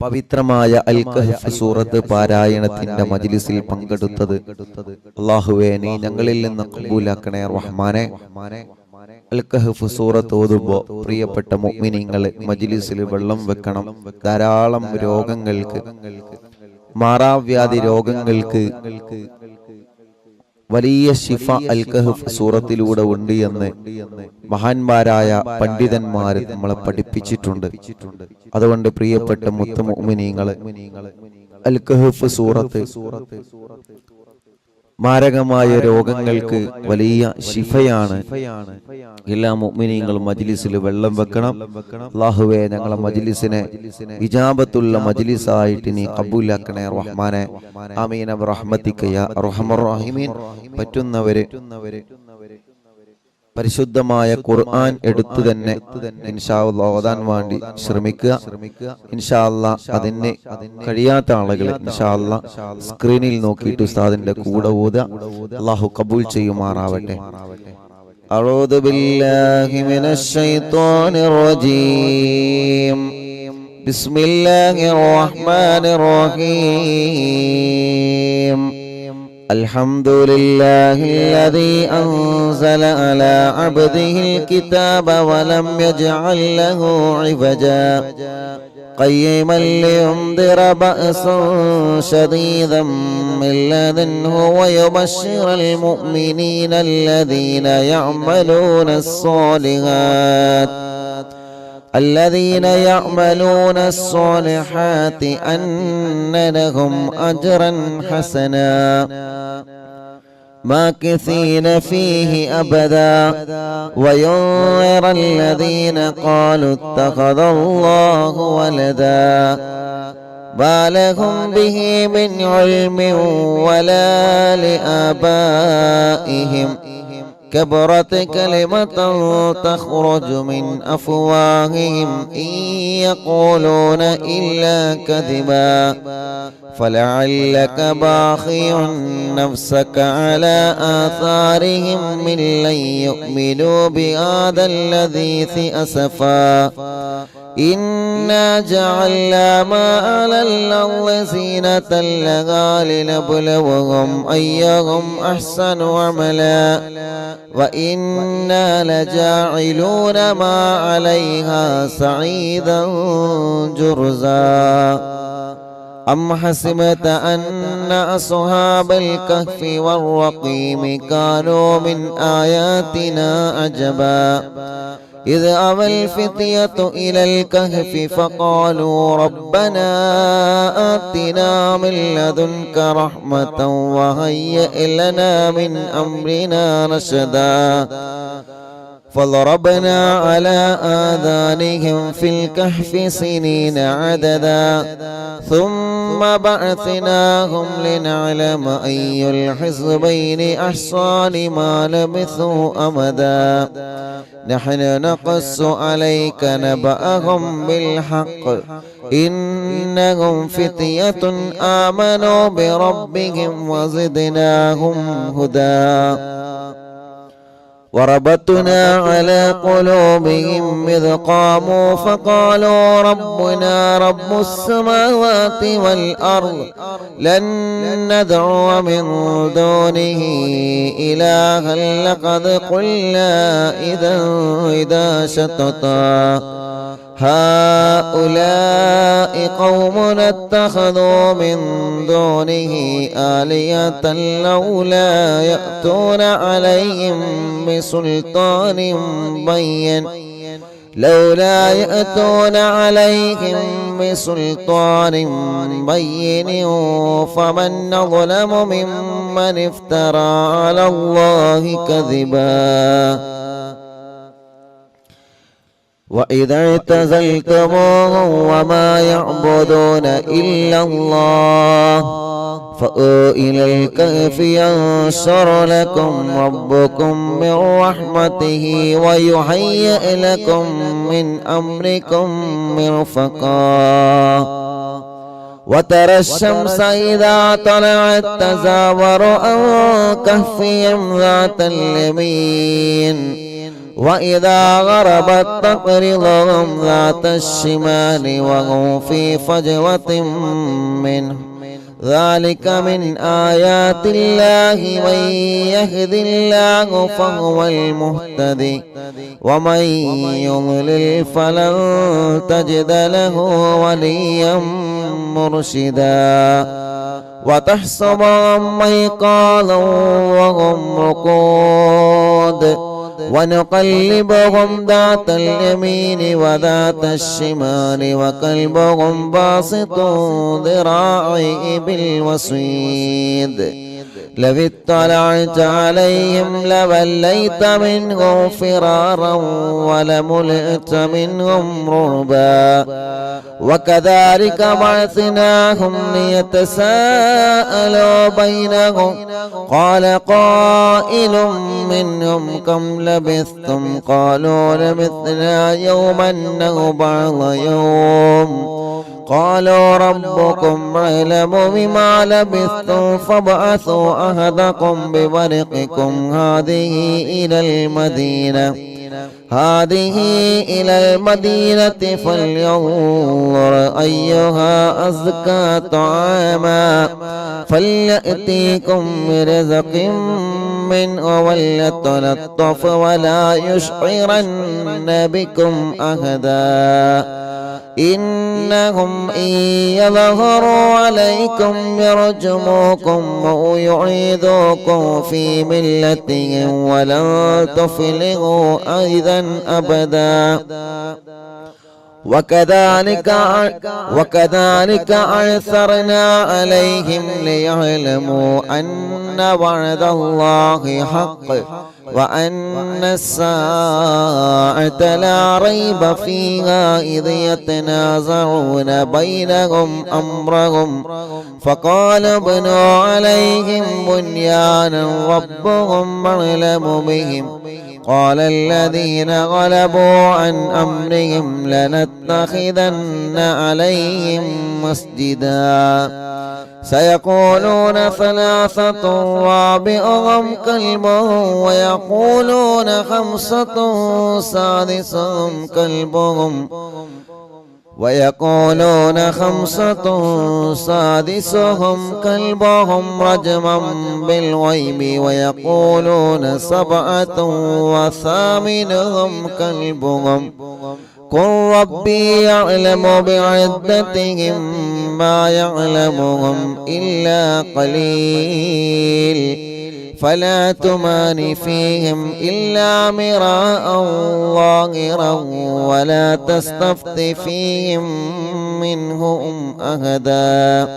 പവിത്രമായ അൽ കഹ്ഫ് സൂറത്ത് പാരായണത്തിന്റെ മജ്ലിസിൽ പങ്കെടുത്തത് അല്ലാഹുവേ നീ ഞങ്ങളിൽ നിന്ന് ഖബൂലാക്കണേ റഹ്മാനെ. അൽ കഹ്ഫ് സൂറത്ത് ഓതുമ്പോൾ പ്രിയപ്പെട്ട മുഅ്മിനീങ്ങളെ മജ്ലിസിൽ വെള്ളം വെക്കണം. ധാരാളം രോഗങ്ങൾക്ക്, മാറാവ്യാധി രോഗങ്ങൾക്ക് വലിയ ശിഫ അൽ കഹ്ഫ് സൂറത്തിലൂടെ ഉണ്ട് എന്ന് മഹാന്മാരായ പണ്ഡിതന്മാർ നമ്മളെ പഠിപ്പിച്ചിട്ടുണ്ട്. അതുകൊണ്ട് പ്രിയപ്പെട്ട മുത്ത് മുഅ്മിനീങ്ങളെ അൽ കഹ്ഫ് സൂറത്ത് മാരകമായ രോഗങ്ങൾക്ക് വലിയ ശിഫയാണ്. എല്ലാ മുഅ്മിനീങ്ങളും മജ്ലിസിൽ വെള്ളം വെക്കണം. അല്ലാഹുവേ ഞങ്ങളെ മജ്ലിസിനെ ഇജാബത്തുള്ള മജ്ലിസായിട്ട് നീ ഖബൂലാക്കണേ റഹ്മാനെ. ആമീൻ ബിറഹ്മതിക യാ അർഹമർ റഹീമീൻ. പറ്റുന്നവരെ പരിശുദ്ധമായ ഖുർആൻ എടുത്തു തന്നെ ഇൻഷാ അല്ലാഹ് ഓതാൻ വേണ്ടി ശ്രമിക്കുക. ഇൻഷാ അല്ലാഹ് അതിന് കഴിയാത്ത ആളുകൾ ഇൻഷാ അല്ലാഹ് സ്ക്രീനിൽ നോക്കിയിട്ട് ഉസ്താദിന്റെ കൂടെ ഓതുക. അല്ലാഹു കബൂൽ ചെയ്യുമാറാവട്ടെ. അഊദു ബില്ലാഹി മിനശ് ശൈത്വാനിർ റജീം. ബിസ്മില്ലാഹിർ റഹ്മാനിർ റഹീം. الحمد لله الذي أنزل على عبده الكتاب ولم يجعل له عوجا قيما لينذر بأسا شديدا من لدنه ويبشر المؤمنين الذين يعملون الصالحات أن لهم أجرا حسنا ماكثين فيه أبدا وينذر الذين قالوا اتخذ الله ولدا ما لهم به من علم ولا لآبائهم كبرت كلمة تخرج من أفواههم إن يقولون إلا كذبا فلعلك باخع نفسك على آثارهم من لن يؤمنوا بهذا الحديث أسفا إنا جعلنا ما على الأرض زينة لها لنبلوهم أيهم أحسن عملا وإنا لجاعلون ما عليها صعيدا جرزا أم حسبت أن أصحاب الكهف والرقيم كانوا من آياتنا عجبا إذ أوى الفتية إلى الكهف فقالوا ربنا آتنا من لدنك رحمة وهيئ لنا من أمرنا رشدا فضربنا على آذانهم في الكهف سنين عددا ثم بعثناهم لنعلم أي الحزبين أحصى لما لبثوا أمدا نحن نقص عليك نبأهم بالحق إنهم فتية آمنوا بربهم وزدناهم هدى وربطنا على قلوبهم إذ قاموا فقالوا ربنا رب السماوات والأرض لن ندعو من دونه إلها لقد قلنا إذا شططا هؤلاء قومنا اتخذوا من دونه آلهة لولا يأتون عليهم بسلطان بين فمن أظلم ممن افترى على الله كذبا وإذا اعتزلتموهم وما يعبدون إلا الله فأووا إلى الكهف ينشر لكم ربكم من رحمته ويهيئ لكم من أمركم مرفقا وترى الشمس إذا طلعت تزاور عن كهفهم ذات اليمين وإذا غربت تقرضهم ذات الشمال وهم في فجوة منه ذلك من آيات الله من يهد الله فهو المهتدي ومن يضلل فلن تجد له وليا مرشدا وتحسبهم أيقاظا وهم رقود ونقلبهم ذات اليمين وذات الشمال وكلبهم باسط ذراعيه بالوصيد لو اطلعت عليهم لوليت منهم فرارا ولملئت منهم رعبا وكذلك بعثناهم ليتساءلوا بينهم قال قائل منهم كم لبثتم قالوا لبثنا يوما أو بعض يوم قالوا ربكم أعلم بما لبثتم فابعثوا أحدكم بورقكم هذه إلى المدينة فلينظر أيها أزكى طعاما فليأتيكم برزق منه وليتلطف ولا يشعرن بكم أحدا إنهم إن يظهروا عليكم يرجموكم أو يعيدوكم في ملتهم ولن تفلحوا أيضا أبدا وكذلك أعثرنا عليهم ليعلموا أن وعد الله حق وأن الساعة لا ريب فيها إذ يتنازعون بينهم أمرهم فقال ابنوا عليهم بنيانا ربهم أعلم بهم قال الذين غلبوا عن أمرهم لنتخذن عليهم مسجدا سيقولون ثلاثة رابعهم كلبهم ويقولون خمسة سادسهم كلبهم رجما بالغيب ويقولون سبعة وثامنهم كلبهم قل ربي يعلم بعدتهم ما يعلمهم إلا قليل فلا تمار فيهم إلا مراء ظاهرا ولا تستفت فيهم منهم أحدا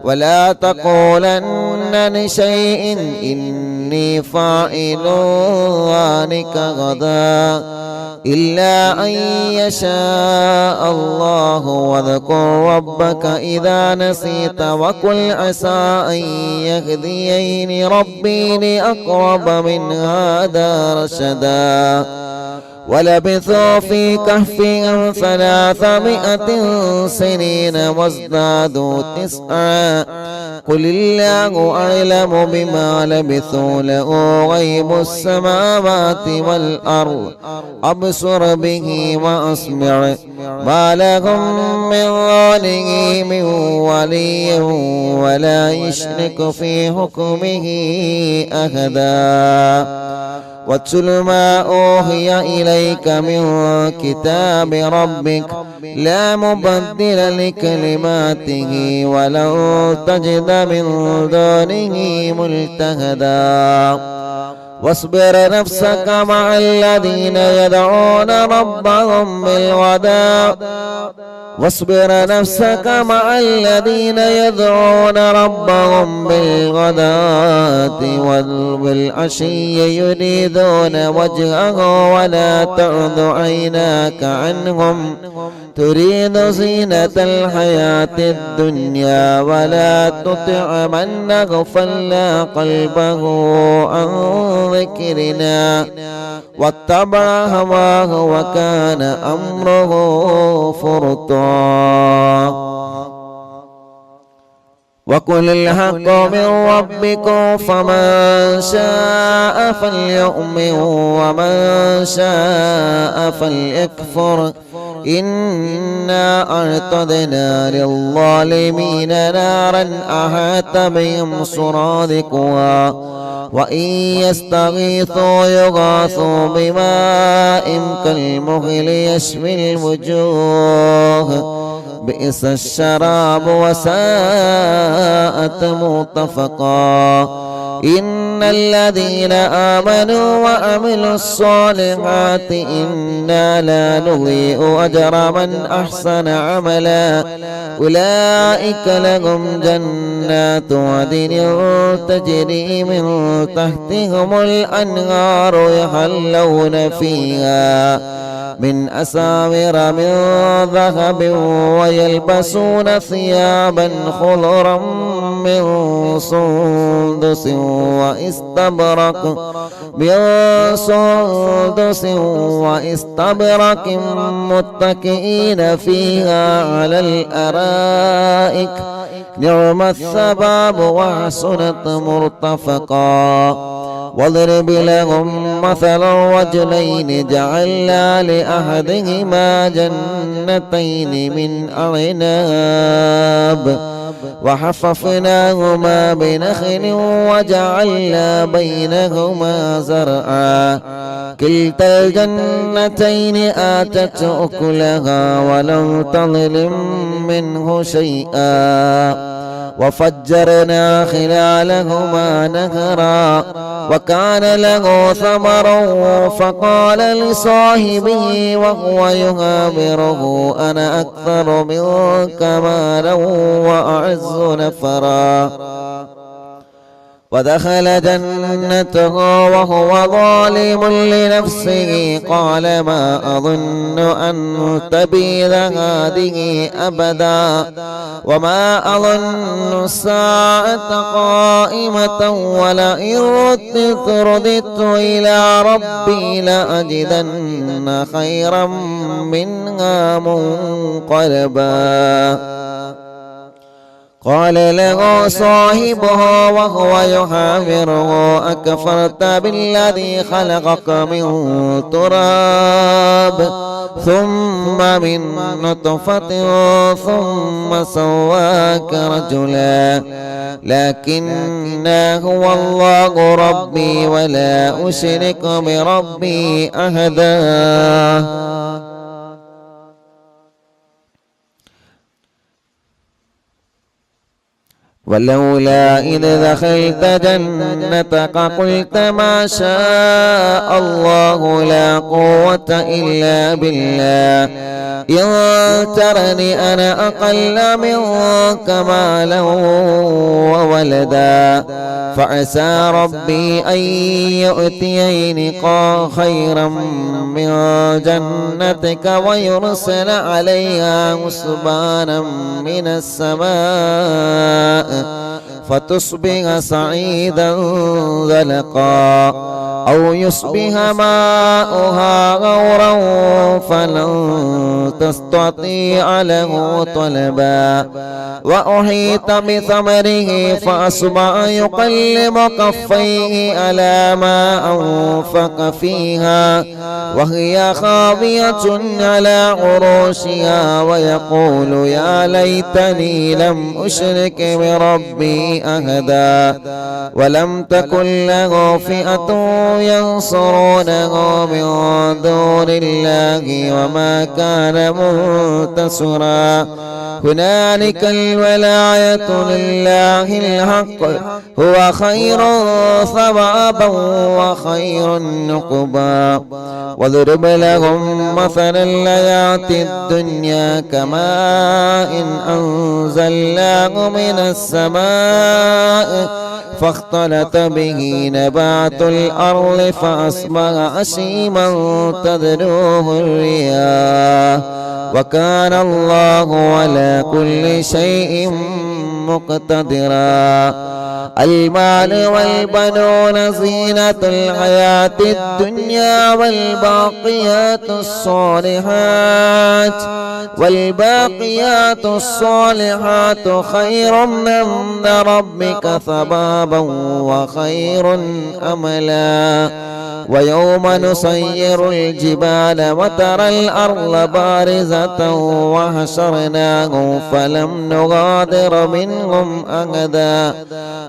ولا تقولن لشيء إني فاعل ذلك غدا إلا أن يشاء الله واذكر ربك إذا نسيت وقل عسى أن يهديني ربي لأقرب من هذا رشدا ولبثوا في كهفهم 300 سنين وازدادوا 9 قل الله أعلم بما لبثوا له غيب السماوات والأرض أبصر به وأسمع ما لهم من دونه من ولي ولا يشرك في حكمه أحدا واتل ما أوحي إليك من كتاب ربك لا مبدل لكلماته ولن تجد من دونه ملتهدا واصبر نفسك مع الذين يدعون ربهم بالغداة والعشي يريدون وجهه ولا تعد عيناك عنهم تريد زينة الحياة الدنيا ولا تطع من أغفلنا قلبه عن ذكرنا واتبع هواه وكان أمره فرطا وقل الحق من ربكم فمن شاء فليؤمن ومن شاء فليكفر إنا أعتدنا للظالمين نارا أحاط بهم سرادقها وإن يستغيثوا يغاثوا بماء كالمهل يشوي الوجوه بئس الشراب وساءت مرتفقا إن الذين آمنوا وعملوا الصالحات إنا لا نضيع أجر من أحسن عملا أولئك لهم جنات عدن تجري من تحتهم الأنهار يحلون فيها من أساور من ذهب ويلبسون ثيابا خضرا من سندس واستبرق متكئين فيها على الأرائك نعم الثواب وحسنت مرتفقا واضرب لهم مثل الرجلين جعلنا لأحدهما جنتين من أعناب وحففناهما بنخل وجعلنا بينهما زرعا كلتا الجنتين آتت أكلها ولم تظلم منه شيئا وفجرنا خلالهما نهرا وكان له ثمر فقال لصاحبه وهو يهابره أنا أكثر منك مالا وأعز نفرا ودخل جنته وهو ظالم لنفسه قال ما أظن أن تبيد هذه أبدا وما أظن الساعة قائمة ولئن رددت إلى ربي لأجدن خيرا منها منقلبا قال له صاحبه وهو يحاوره أكفرت بالذي خلقك من تراب ثم من نطفة ثم سواك رجلا لكن هو الله ربي ولا أشرك بربي أحدا ولولا إذ دخلت جنتك قلت ما شاء الله لا قوة إلا بالله إن ترني أنا أقل منك مالا وولدا فعسى ربي أن يؤتيني خيرا من جنتك ويرسل عليها حسبانا من السماء فتصبح صعيدا زلقا أو يصبح ماؤها غورا فلن تستطيع له طلبا وأحيط بثمره فأصبح يقلب كفيه على ما أنفق فيها وهي خاوية على عروشها ويقول يا ليتني لم أشرك بربي أحدا ولم تكن له فئة ينصرونه من دون الله وما كان منتصرا هنالك الولاية لله الحق هو خير ثوابا وخير نقبا واضرب لهم مثل الحياة الدنيا كماء أنزلناه من السماء فاختلط به نبات الأرض فأصبح هشيما تذروه الرياح وكان الله على كل شيء مقتدرا. المال والبنون زينة الحياة الدنيا والباقيات الصالحات خير عند ربك ثوابا وخير أملا. ويوم نسير الجبال وترى الأرض بارزة وحشرناهم فلم نغادر منهم أحدا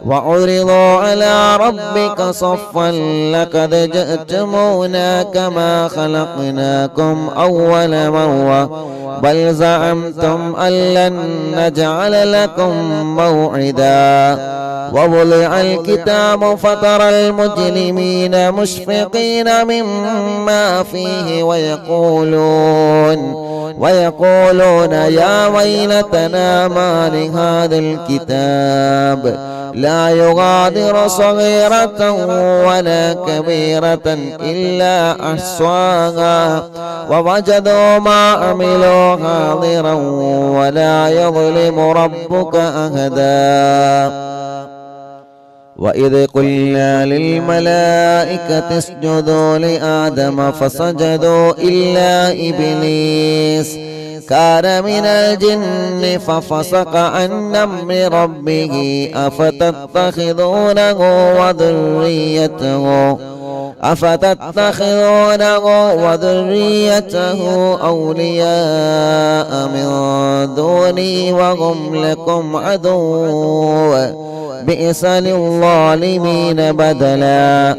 وعرضوا على ربك صفا لقد جئتمونا كما خلقناكم أول مرة بل زعمتم أن لن نجعل لكم موعدا. ووضع الكتاب فترى المجرمين مشفقين مما فيه ويقولون يا ويلتنا ما لهذا الكتاب لا يغادر صغيرة ولا كبيرة إلا أحصاها ووجدوا ما عملوا حاضرا ولا يظلم ربك أحدا. وإذ قلنا للملائكة اسجدوا لآدم فسجدوا إلا إبليس كان من الجن ففسق عن أمر ربه أفتتخذونه وذريته أولياء من دوني وهم لكم عدو بئس للظالمين بدلا.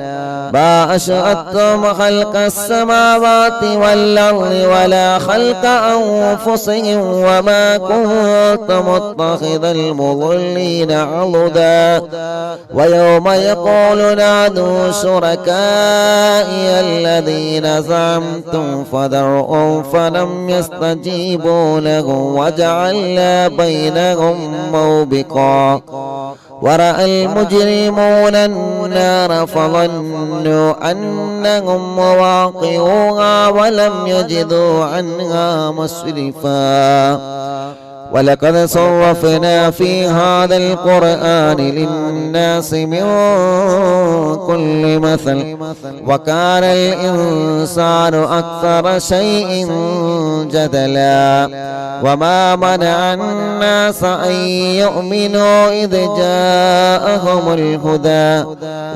ما أشهدتم خلق السماوات والأرض ولا خلق أنفسهم وما كنت متخذ المضلين عضدا. ويوم يقول نادوا شركائي الذين زعمتم فدعوهم فلم يستجيبوا لهم وجعلنا بينهم موبقا. ورأى المجرمون النار فظنوا أنهم مواقعوها ولم يجدوا عنها مصرفا. ولقد صرفنا في هذا القرآن للناس من كل مثل وكان الإنسان أكثر شيء جدلا. وما منع الناس أن يؤمنوا إذ جاءهم الهدى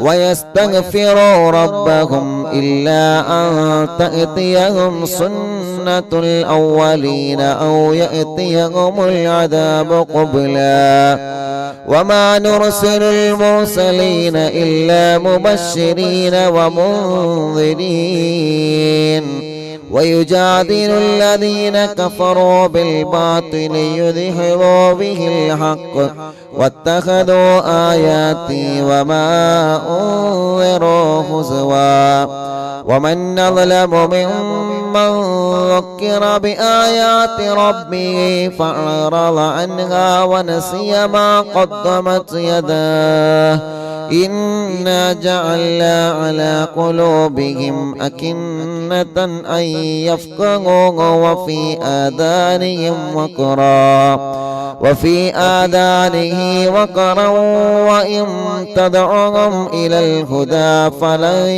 ويستغفروا ربهم إلا أن تأتيهم سنة الأولين أو يأتيهم العذاب قبلا. وما نرسل المرسلين إلا مبشرين ومنذرين ويجادل الذين كفروا بالباطل ليدحضوا به الحق واتخذوا آياتي وما أنذروا هزوا. ومن أظلم ممن ذكر بآيات ربه فأعرض عنها ونسي ما قدمت يداه إنا جعلنا على قلوبهم أكنة أن يفقهوه وفي آذانه وقرا وإن تدعوهم إلى الهدى فلن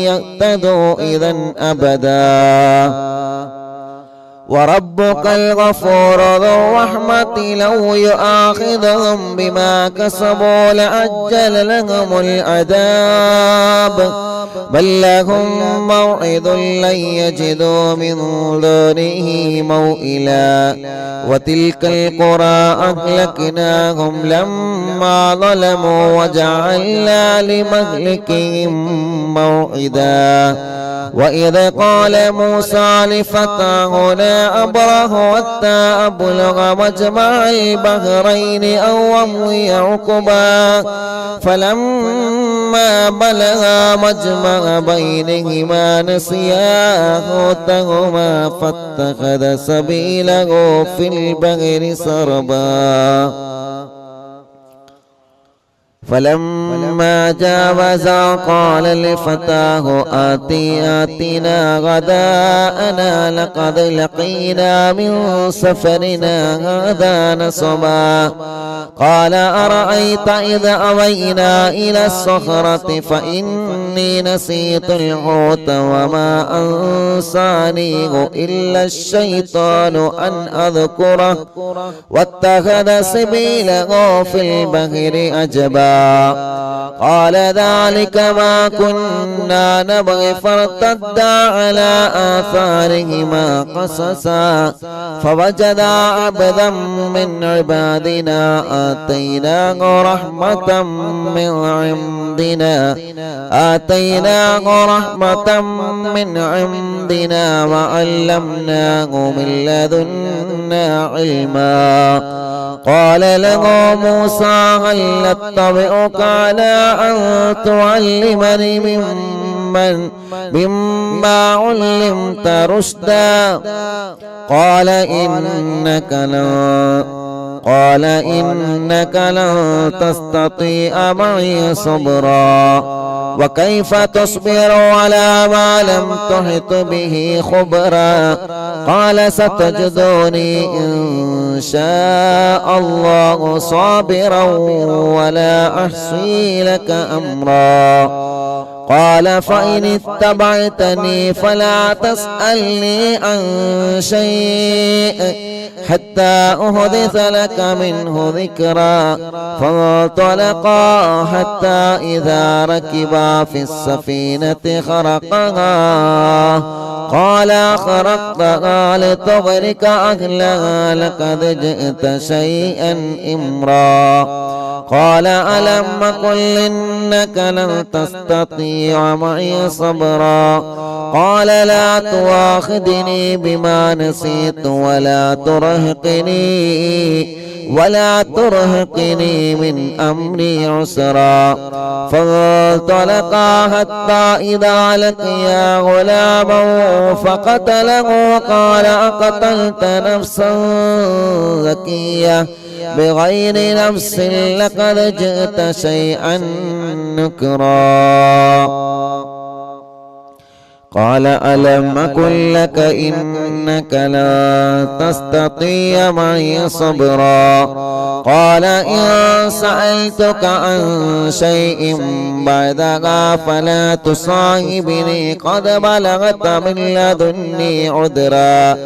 يهتدوا إذا أبدا. وربك الغفور ذو الرحمة لو يؤاخذهم بما كسبوا لعجل لهم العذاب بل لهم موعد لن يجدوا من دونه موئلا. وتلك القرى أهلكناهم لما ظلموا وجعلنا لمهلكهم موعدا. وإذ قال موسى لفتاه لا أبره حتى أبلغ مجمع البحرين أو أمضي عقبا فلما بلغا مجمع بينهما نسيا حوتهما فاتخذ سبيله في البحر سربا. فلما جاوزا قال لفتاه آتنا غداءنا لقد لقينا من سفرنا هذا نصبا قال أرأيت إذا أوينا إلى الصخرة فإني نسيت الحوت وما أنسانيه إلا الشيطان أن أذكره واتخذ سبيله في البحر أجبا قال ذلك ما كنا نبغي فارتدا على آثارهما قصصا فوجدا عبدا من عبادنا آتيناه رحمة من عندنا وعلمناه من لدنا علما قال له موسى هل أتبعك على أن تعلمني مما علمت رشدا قال إنك لن تستطيع معي صبرا وكيف تصبر على ما لم تحط به خبرا قال ستجدوني إن شاء الله صابرا ولا أحصي لك أمرا قال فإن اتبعتني فلا تسألني عن شيء حتى أحدث لك منه ذكرا فانطلقا حتى إذا ركبا في السفينة خرقها قال خرقتها لتغرق أهلها لقد جئت شيئا إمرا قال ألم قل إنك لن تستطيع معي صبرا قال لا تؤاخذني بما نسيت ولا ترهقني من أمري عسرا فانطلقا حتى إذا لقيا غلاما فقتله قال أقتلت نفسا زكية بغير نفس لقد جئت شيئا نكرا قال ألم أقل لك إنك لا تستطيع معي صبرا قال إن سألتك عن شيء بعدها فلا تصاحبني قد بلغت من لدني عذرا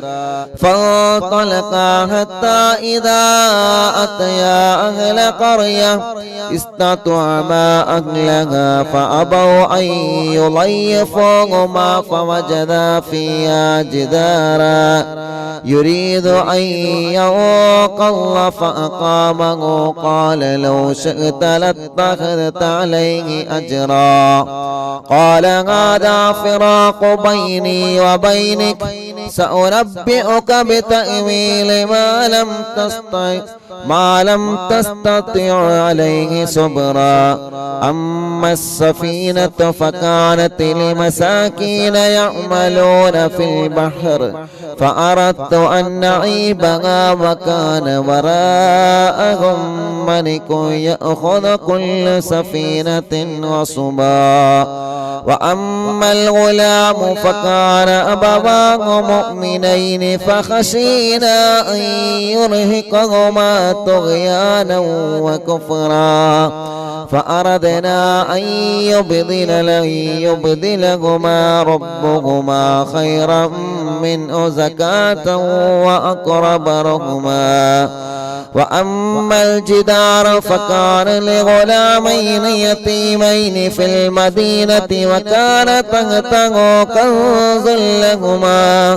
فانطلقا حتى إذا أتيا أهل قرية استطعما أهلها فأبوا أن يضيفوهما فوجدا فيها جدارا يريد أن ينقض فأقامه قال لو شئت لاتخذت عليه أجرا قال هذا فراق بيني وبينك سأنبئك بتأويل ما لم تستطع عليه صبرا أما السفينة فكانت لمساكين يعملون في البحر فأردت أن نعيبها وكان وراءهم ملك يأخذ كل سفينة غصبا وأما الغلام فكان أبواه مؤمنين فخشينا أن يرهقهما طغيانا وكفرا فأردنا أن يبدلهما ربهما خيرا منه زكاة وأقرب رحما وأما الجدار فكان لغلامين يتيمين في المدينة وكان تحته كنز لهما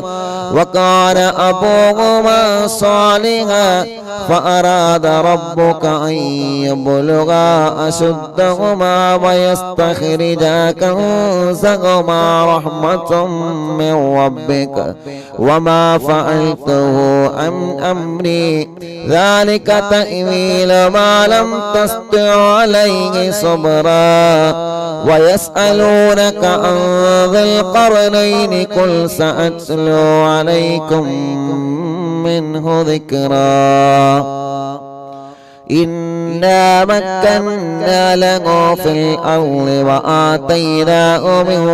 وكان أبوهما صالحا فأراد ربك أن يبلغا أشدهما ويستخرجا كنزهما رحمة من ربك وما فعلته عن أمري ذلك تأويل ما لم تستطع عليه صبرا ويسألونك عن ذي القرنين قل سأتلو عليكم منه ذكرا إنه إنا مكنا له في الأرض وآتيناه من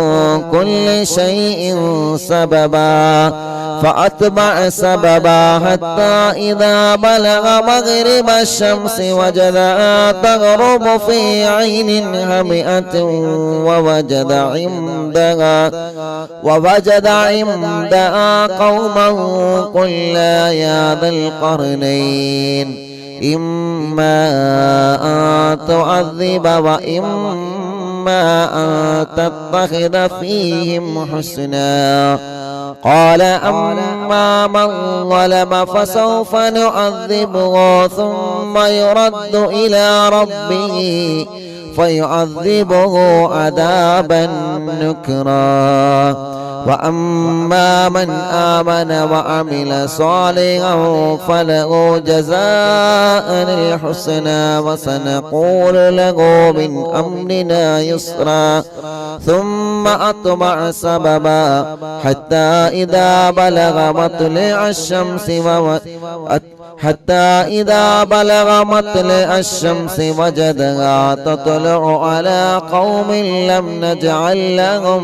كل شيء سببا فأتبع سببا حتى إذا بلغ مغرب الشمس وجدها تغرب في عين هامئة ووجد عندها قوما قلنا يا ذا القرنين إما أن تعذب وإما أن تتخذ فيهم حسنا قال أما من ظلم فسوف نعذبه ثم يرد إلى ربه فيعذبه عذابا نكرا وأما من آمن وعمل صالحا فله جزاء الحسنى وسنقول له من أمرنا يسرا ثم أتبع سببا حتى إذا بلغ مطلع الشمس وجدها تطلع على قوم لم نجعل لهم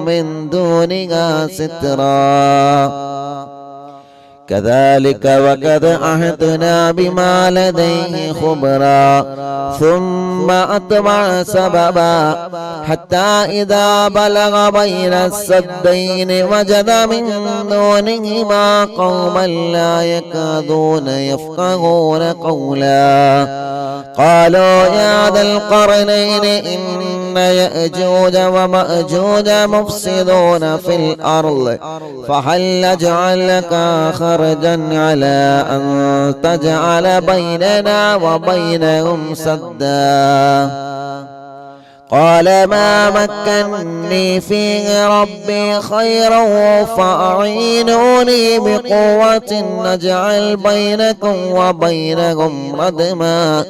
من دونها سترا كذلك وقد عهدنا بما لديه خبرا ثم أتبع سببا حتى إذا بلغ بين السدين وجد من دونهما قوما لا يكادون يفقهون قولا قالوا يا ذا القرنين إن يأجوج ومأجوج مفسدون في الأرض فهل نجعل لك خرجا على أن تجعل بيننا وبينهم سدا قال ما مكنني فيه ربي خيرا فأعينوني بقوة نجعل بينكم وبينهم ردما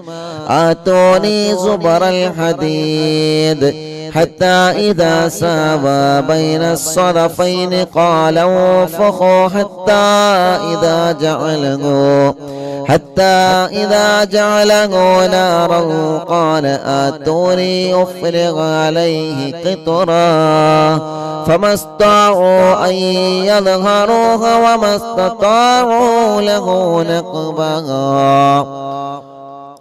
آتوني زبر الحديد حتى إذا ساوى بين الصدفين قال انفخوا حتى إذا جعله نارا قال آتوني أفرغ عليه قطرا فما استطاعوا أن يظهروها وما استطاعوا له نقبا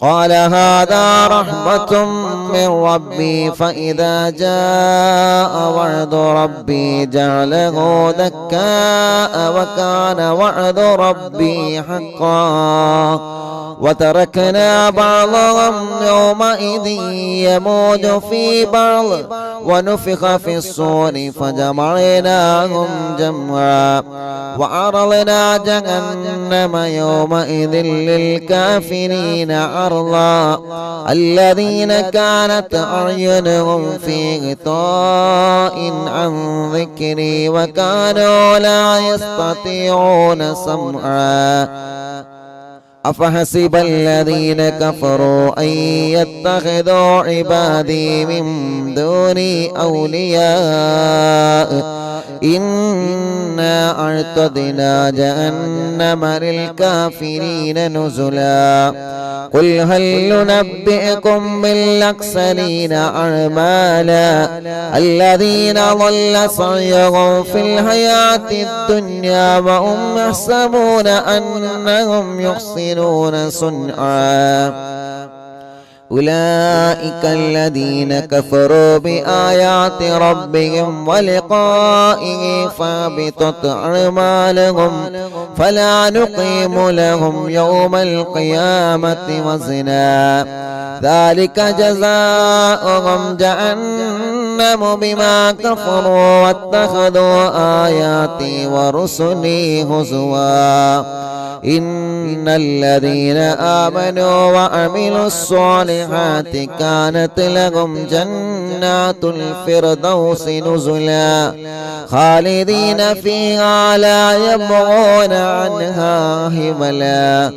قال هذا رحمة من ربي فإذا جاء وعد ربي جعله دكاء وكان وعد ربي حقا وتركنا بعضهم يومئذ يموج في بعض ونفخ في الصور فجمعناهم جمعا وعرضنا جهنم يومئذ للكافرين عرضا الذين كانت أعينهم في غطاء عن ذكري وكانوا لا يستطيعون سمعا أفحسب الذين كفروا أن يتخذوا عبادي من دوني أولياء إنا أعتدنا جهنم للكافرين نزلا قل هل ننبئكم بالأخسرين أعمالا الذين ضل سعيهم في الحياة الدنيا وهم يحسبون أنهم يحسنون صنعا أولئك الذين كفروا بآيات ربهم ولقائه فابطت أعمالهم فلا نقيم لهم يوم القيامة وزنا ذلك جزاؤهم جهنم بما كفروا واتخذوا آياتي ورسلي هزوا إن الذين آمنوا وعملوا الصالحات كانت لهم جنات الفردوس نزلا خالدين فيها لا يبغون عنها حولا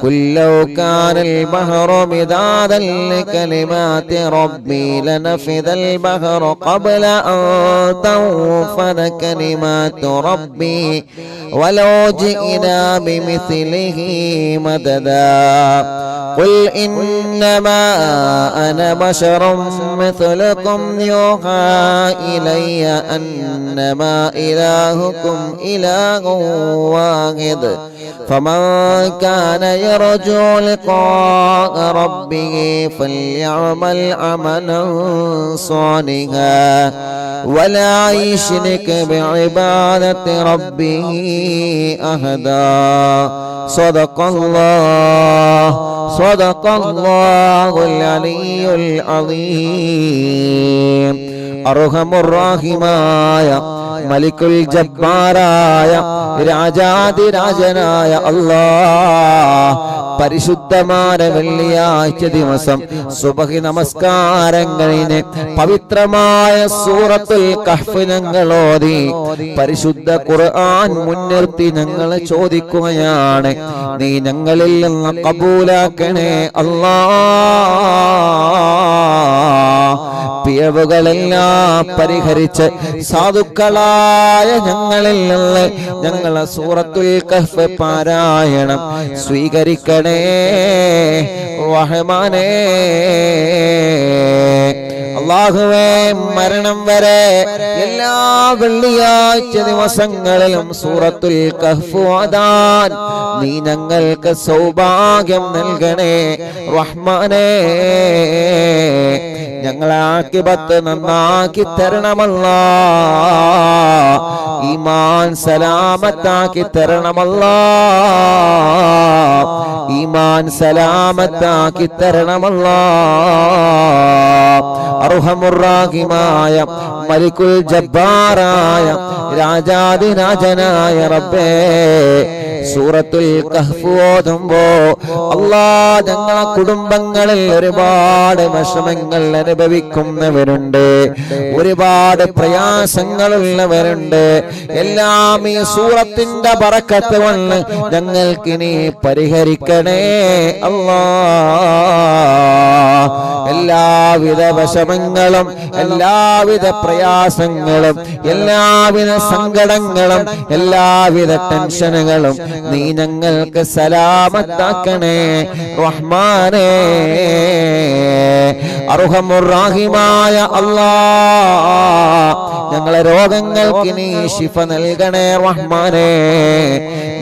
قل لو كان البحر مدادا لكلمات ربي لنفذ البحر قبل أن تنفذ كلمات ربي ولو جئنا بمثله مددا قل إنما أنا بشر مثلكم يوحى إلي أنما إلهكم إله واحد فمن كان يرجو لقاء ربه فليعمل عملا صالحا ولا يشرك بعبادة ربه أحدا صدق الله العلي العظيم അർഹമുർ-റഹീമായ മലിക്കുൽ ജബ്ബാറായ രാജാതിരാജനായ അല്ലാഹ് പരിശുദ്ധമായ വെള്ളിയാഴ്ച ദിവസം സുബഹി നമസ്കാരം കഴിഞ്ഞ് പവിത്രമായ സൂറത്തുൽ കഹ്ഫ് ഞങ്ങൾ ഓതി പരിശുദ്ധ ഖുർആൻ മുൻനിർത്തി ഞങ്ങൾ ചോദിക്കുകയാണ്, നീ ഞങ്ങളിൽ നിന്ന് കബൂലാക്കണേ അല്ലാഹ്. പിഴവുകളെല്ലാം പരിഹരിച്ച് സാധുക്കളായ ഞങ്ങളിൽ നിന്ന് ഞങ്ങളെ സൂറത്തുൽ കഹ്ഫ് പാരായണം സ്വീകരിക്കണേ റഹ്മാനേ. അല്ലാഹുവേ, മരണം വരെ എല്ലാ വെള്ളിയാഴ്ച ദിവസങ്ങളിലും സൂറത്തുൽ കഹ്ഫ് ഓതാൻ നീ ഞങ്ങൾക്ക് സൗഭാഗ്യം നൽകണേ റഹ്മാനേ. ഞങ്ങളെ ആഖിബത്ത് നന്നാക്കി തരണമല്ലാഹ്, ഈമാൻ സലാമത്താക്കി തരണമല്ലാഹ്, ഈമാൻ സലാമത്താക്കി തരണമല്ലാഹ്. അർഹമുർ-റഹീമായ മലിക്കുൽ ജബ്ബാറായ രാജാതിരാജനായ റബ്ബേ, സൂറത്തുൽ കഹ്ഫ് ഓതുമ്പോ അല്ലാഹ്, ഞങ്ങളെ കുടുംബങ്ങളിൽ ഒരുപാട് വിഷമങ്ങൾ അനുഭവിക്കുന്നവരുണ്ട്, ഒരുപാട് പ്രയാസങ്ങളുള്ളവരുണ്ട്. എല്ലാം ഈ സൂറത്തിന്റെ ബറക്കത്ത് കൊണ്ട് ഞങ്ങൾക്ക് നീ പരിഹരിക്കണേ അല്ലാഹ്. എല്ലാവിധ വിഷമങ്ങളും എല്ലാവിധ പ്രയാസങ്ങളും എല്ലാവിധ സങ്കടങ്ങളും എല്ലാവിധ ടെൻഷനുകളും നീ ഞങ്ങൾക്ക് സലാമത്താക്കണേ റഹ്മാനേ. അർഹമുർ-റഹീമായ അല്ലാഹ്, ഞങ്ങളെ രോഗങ്ങൾക്ക് നീ ശിഫ നൽകണേ റഹ്മാനേ.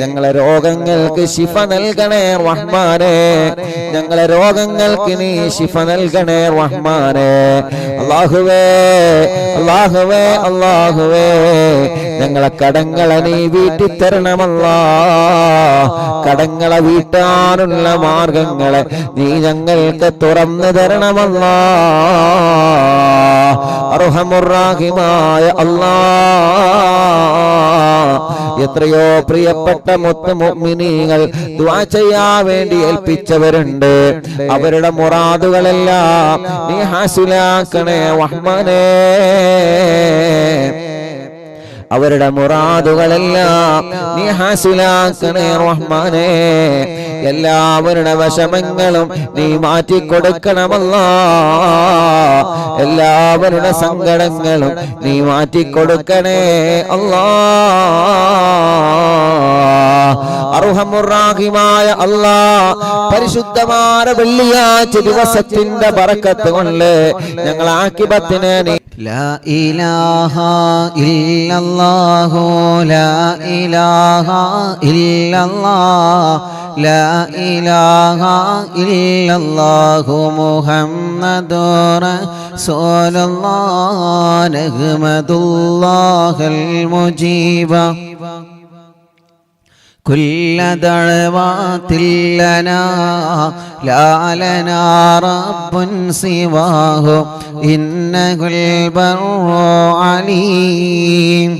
ഞങ്ങളെ രോഗങ്ങൾക്ക് ശിഫ നൽകണേ റഹ്മാനേ. ഞങ്ങളെ രോഗങ്ങൾക്ക് നീ ശിഫ നൽകണേ റഹ്മാനേ. അല്ലാഹുവേ, അല്ലാഹുവേ, അല്ലാഹുവേ, ഞങ്ങളെ കടങ്ങളെ നീ വീട്ടിത്തരണമല്ലാഹ്. കടങ്ങളെ വീട്ടാനുള്ള മാർഗങ്ങളെ നീ ഞങ്ങൾക്ക് തുറന്നു തരണമല്ലാഹ്. അർഹമുർ-റഹീമായ അല്ലാഹ്, എത്രയോ പ്രിയപ്പെട്ട മുത്ത് മുഅ്മിനീങ്ങൾ ദുആ ചെയ്യാൻ വേണ്ടി ഏൽപ്പിച്ചവരുണ്ട്. അവരുടെ മുറാദുകളെല്ലാം നീ ഹാസിലാക്കണേ റഹ്മാനേ. അവരുടെ മുറാദുകളെല്ലാം നീ ഹാസിലാക്കണേ റഹ്മാനേ. എല്ലാവരുടെ വിഷമങ്ങളും നീ മാറ്റിക്കൊടുക്കണമല്ലാഹ്. എല്ലാവരുടെ സങ്കടങ്ങളും നീ മാറ്റിക്കൊടുക്കണേ അല്ലാഹ്. അർഹമുർ-റഹീമായ അല്ലാഹ്, പരിശുദ്ധമായ വെള്ളിയാഴ്ച ദിവസത്തിന്റെ ബറക്കത്ത് കൊണ്ട് ഞങ്ങൾ ആഖിബത്തിനെ നീ ലാ ഇലാഹ ഇല്ലല്ലാഹു ലാ ഇലാഹ ഇല്ലല്ലാഹ് ലാ ഇലാഹ ഇല്ലല്ലാഹു മുഹമ്മദുർ റസൂലുള്ളാഹ് നഹ്മദുല്ലാഹൽ മുജീബ كل دعوات لنا لا لنا رب سواه إنه البر عليم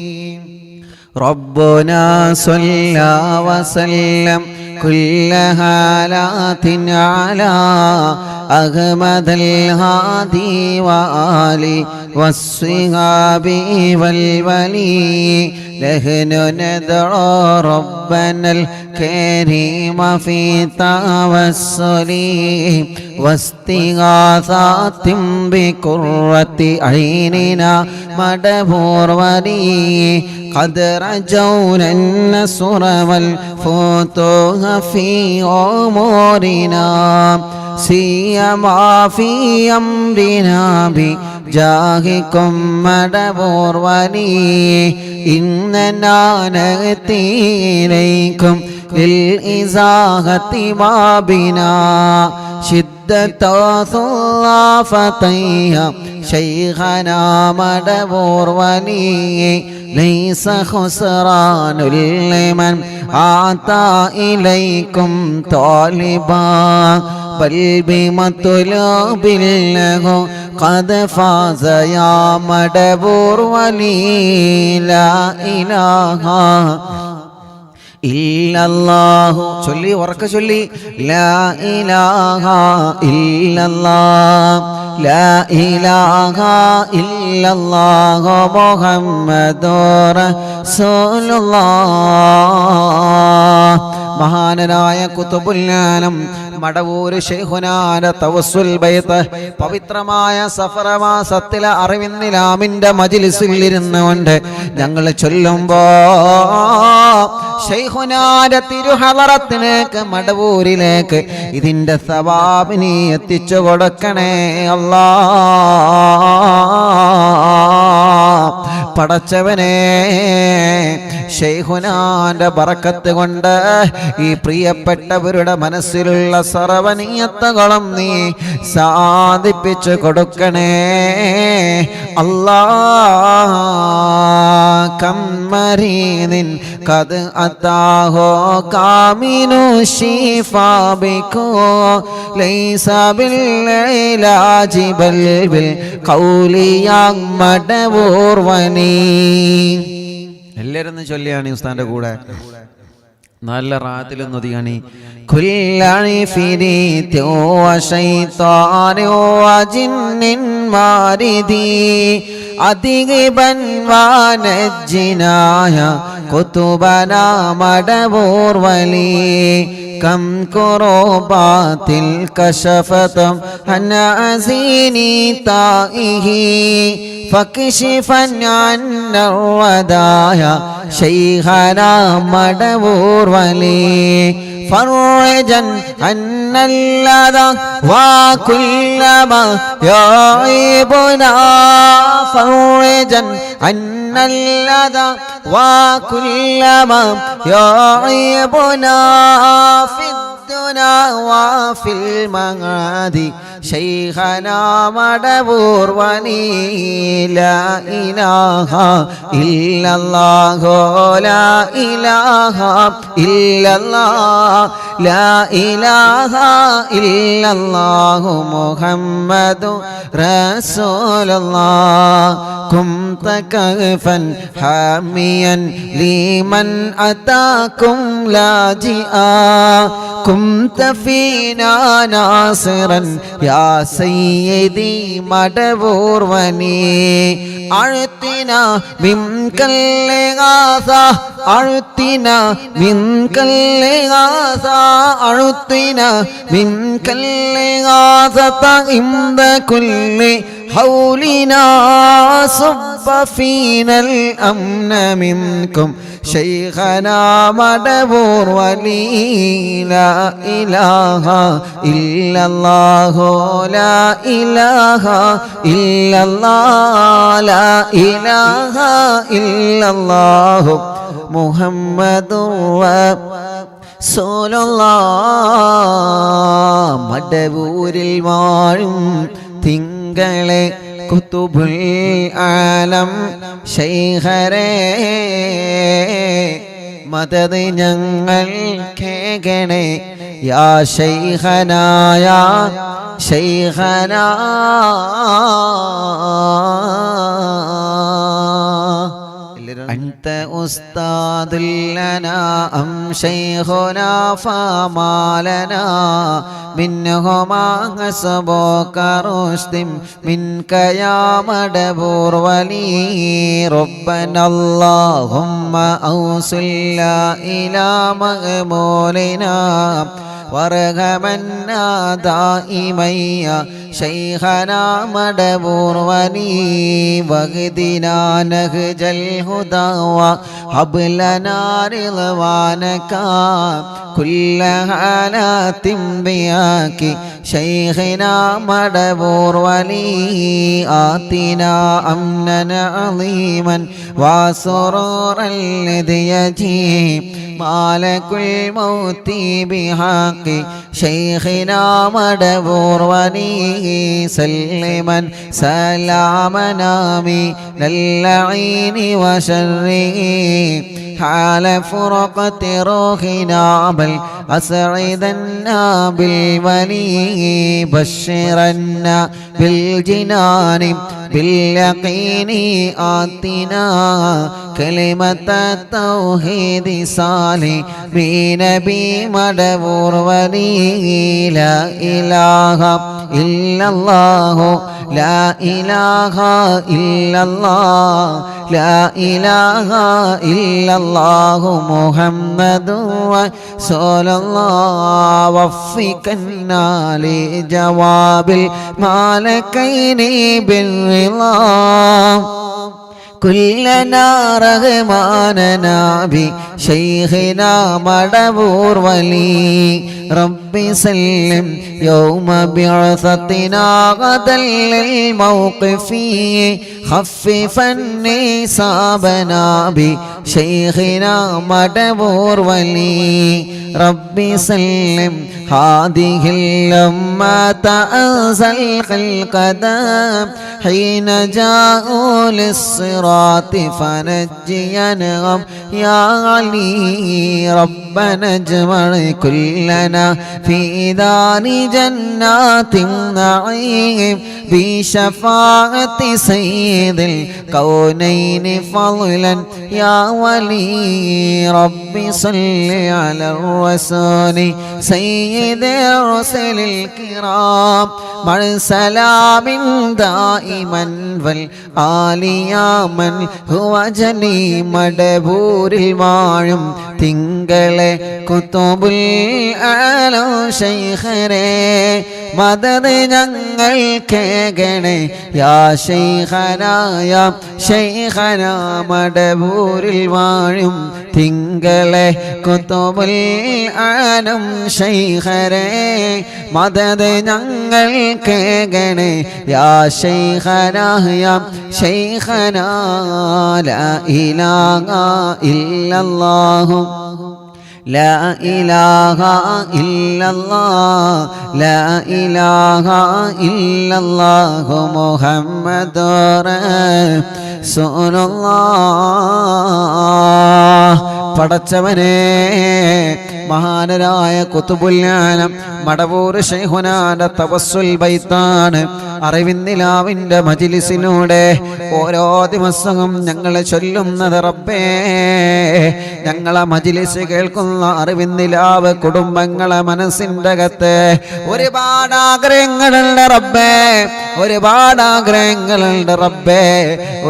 ربنا صلى وسلم كل حالات على أحمد الهادي وآله والصحاب والولي نحن ندعو ربنا الكريم في توسل واستغاثات بقرة عيننا مدبور ولي قد رجونا النصر والفتوح في أمورنا سيما في أمرنا بجاهكم مدبور ولي إننا نأتي إليكم للإزاغة ما بنا شدة ثلافتيها شيخنا مدبور ولي ليس خسران لمن أعطى إليكم طالبا بل بمطلوب له قد فاز يا مدبور ولي لا إله ഇല്ലല്ലാഹു ചൊല്ലി ഉറക്കെ ചൊല്ലി ലാ ഇലാഹ ഇല്ലല്ലാഹ് ലാ ഇലാഹ ഇല്ലല്ലാഹു മുഹമ്മദുർ റസൂലുള്ളാഹ്. മഹാനായ ഖുതുബുൽ ആലം മടവൂർ ശൈഖുനാന തവസ്സുൽ ബൈത്ത് പവിത്രമായ സഫർ മാസത്തിലെ അറിവിന്നിലാമിന്റെ മജ്ലിസിൽ ഇരുന്നുകൊണ്ട് ഞങ്ങൾ ചൊല്ലുമ്പോ ശൈഖുനാന തിരുഹളറത്തിലേക്ക് മടവൂരിലേക്ക് ഇതിന്റെ സവാബിനെ എത്തിച്ചു കൊടുക്കണേ അല്ലാഹ്. പടച്ചവനെ ശൈഖുനാന്റെ ബറക്കത്ത് കൊണ്ട് ഈ പ്രിയപ്പെട്ടവരുടെ മനസ്സിലുള്ള സർവനീയത്തകളും നീ സാധിപ്പിച്ചു കൊടുക്കണേ അല്ലാഹ്. കമ്മരീനിൻ കത് അതാഹോ കാമിനു ശിഫാബികോ ലൈസ ബിൽ ഇലാജി ബൽ ബിൽ ഖൗലിയാ മടവൂർ വനി. എല്ലാവരും ചൊല്ലിയാണ് ഈ ഉസ്താദിന്റെ കൂടെ നല്ല റാഹത്തിലൊന്നും ഒതുങ്ങണി. കുല്ലി ഫിരീത്യോ ശൈത്താനോ ജിന്നിൻ മാരിദി അധികബൻ വാനജ്ജിനായ കുതുബനാ മടവൂർ വലി كم كروبات الكشفتم عن أزيني تائه فاكشفا عنا الودايا شيخنا مدبور ولي فرجا عنا اللذى وكل ما يعيبنا فرجا عنا اللذى وكل ما يعيبنا في الدنيا وفي المعاد شيخنا مدبور ولي لا إله إلا الله لا إله إلا الله لا إله إلا الله محمد رسول الله كنت كهفا حاميا لمن أتاكم لاجئا كنت فينا ناصرا يا سيدي مدبور وني أعطنا منك الإغاثة أعطنا منك الإغاثة أعطنا منك الإغاثة عند كل حولنا صب فينا الأمن منكم شيخنا مدبور ولي لا إله إلا الله لا إله إلا الله لا إله إلا الله محمد رسول الله. മടവൂരിൽ വാഴും തിങ്കളെ കുതുബുൽ ആലം ശൈഖരേ മദദ് ഞങ്ങൾ കേകണേ യാ ശൈഖനാ യാ ശൈഖനാ. أنت أستاذ لنا أم شيخنا فما لنا منهما حسبك رشد منك يا مدبور ولي ربنا اللهم أوصلنا إلى مغمولنا وارحمنا دائما يا شيخنا مدبور ولي واهدنا نهج الهدى وهب لنا رضوانك كل حالات بياك شيخنا مدبور ولي آتنا أمنا عظيما وسرورا الذي يجيب مالك الموت بحق شيخنا مدبور ولي سلما سلامنا من اللعين وشره حال فرقة روحنا بل أسعدنا بالولي بشرنا بالجنان باليقين آتنا كلمة التوحيد صالح بنبي مدبور ولي لا إله إلا الله لا إله إلا الله لا إله إلا الله محمد رسول الله وفقنا لجواب الملكين بالرضا كلنا رحماننا بشيخنا مدبور ولي رب سلم يوم بعثتنا غدا للموقف خففني صابنا بشيخنا مدبور ولي رب سلم هذه الأمة أنزل القدم حين جاءوا للصراط فنجينهم يا علي ربنا اجمع كلنا في دار جنات النعيم بشفاعة سيد الكونين فضلا يا ولي رب صل على الرسول سيد الرسل الكرام مع سلام دائما والآل يا من هو جني مدبور الواഴും തിങ്കളെ കുതുബുൽ ആലം ശൈഖരേ മദദ് ഞങ്ങൾ കേകണേ യാ ശൈഖനാ യാ ശൈഖനാ മടബൂരിൽ വാഴും തിങ്കളെ കുതുബുൽ ആലം ശൈഖരേ മദദ് ഞങ്ങൾ കേകണേ യാ ശൈഖനാ യാ ശൈഖനാ ലാ ഇലാഹ ഇല്ലല്ലാഹു لا إله إلا الله لا إله إلا الله محمد رسول الله പടച്ചവനെ മഹാനരായ കുതുബുൽ ആലം മടവൂർ ശൈഖുനാന്റെ തവസ്സുൽ ബൈത്താണ് അറിവിന്നിലാവിന്റെ മജ്ലിസിലൂടെ ഓരോ ദിവസവും ഞങ്ങൾ ചൊല്ലുന്നത് റബ്ബേ ഞങ്ങളെ മജ്ലിസ് കേൾക്കുന്ന അറിവിന്നിലാവ് കുടുംബങ്ങളെ മനസ്സിൻ്റെ അകത്ത് ഒരുപാട് ആഗ്രഹങ്ങളുണ്ട് റബ്ബേ ഒരുപാട് ആഗ്രഹങ്ങളുണ്ട് റബ്ബേ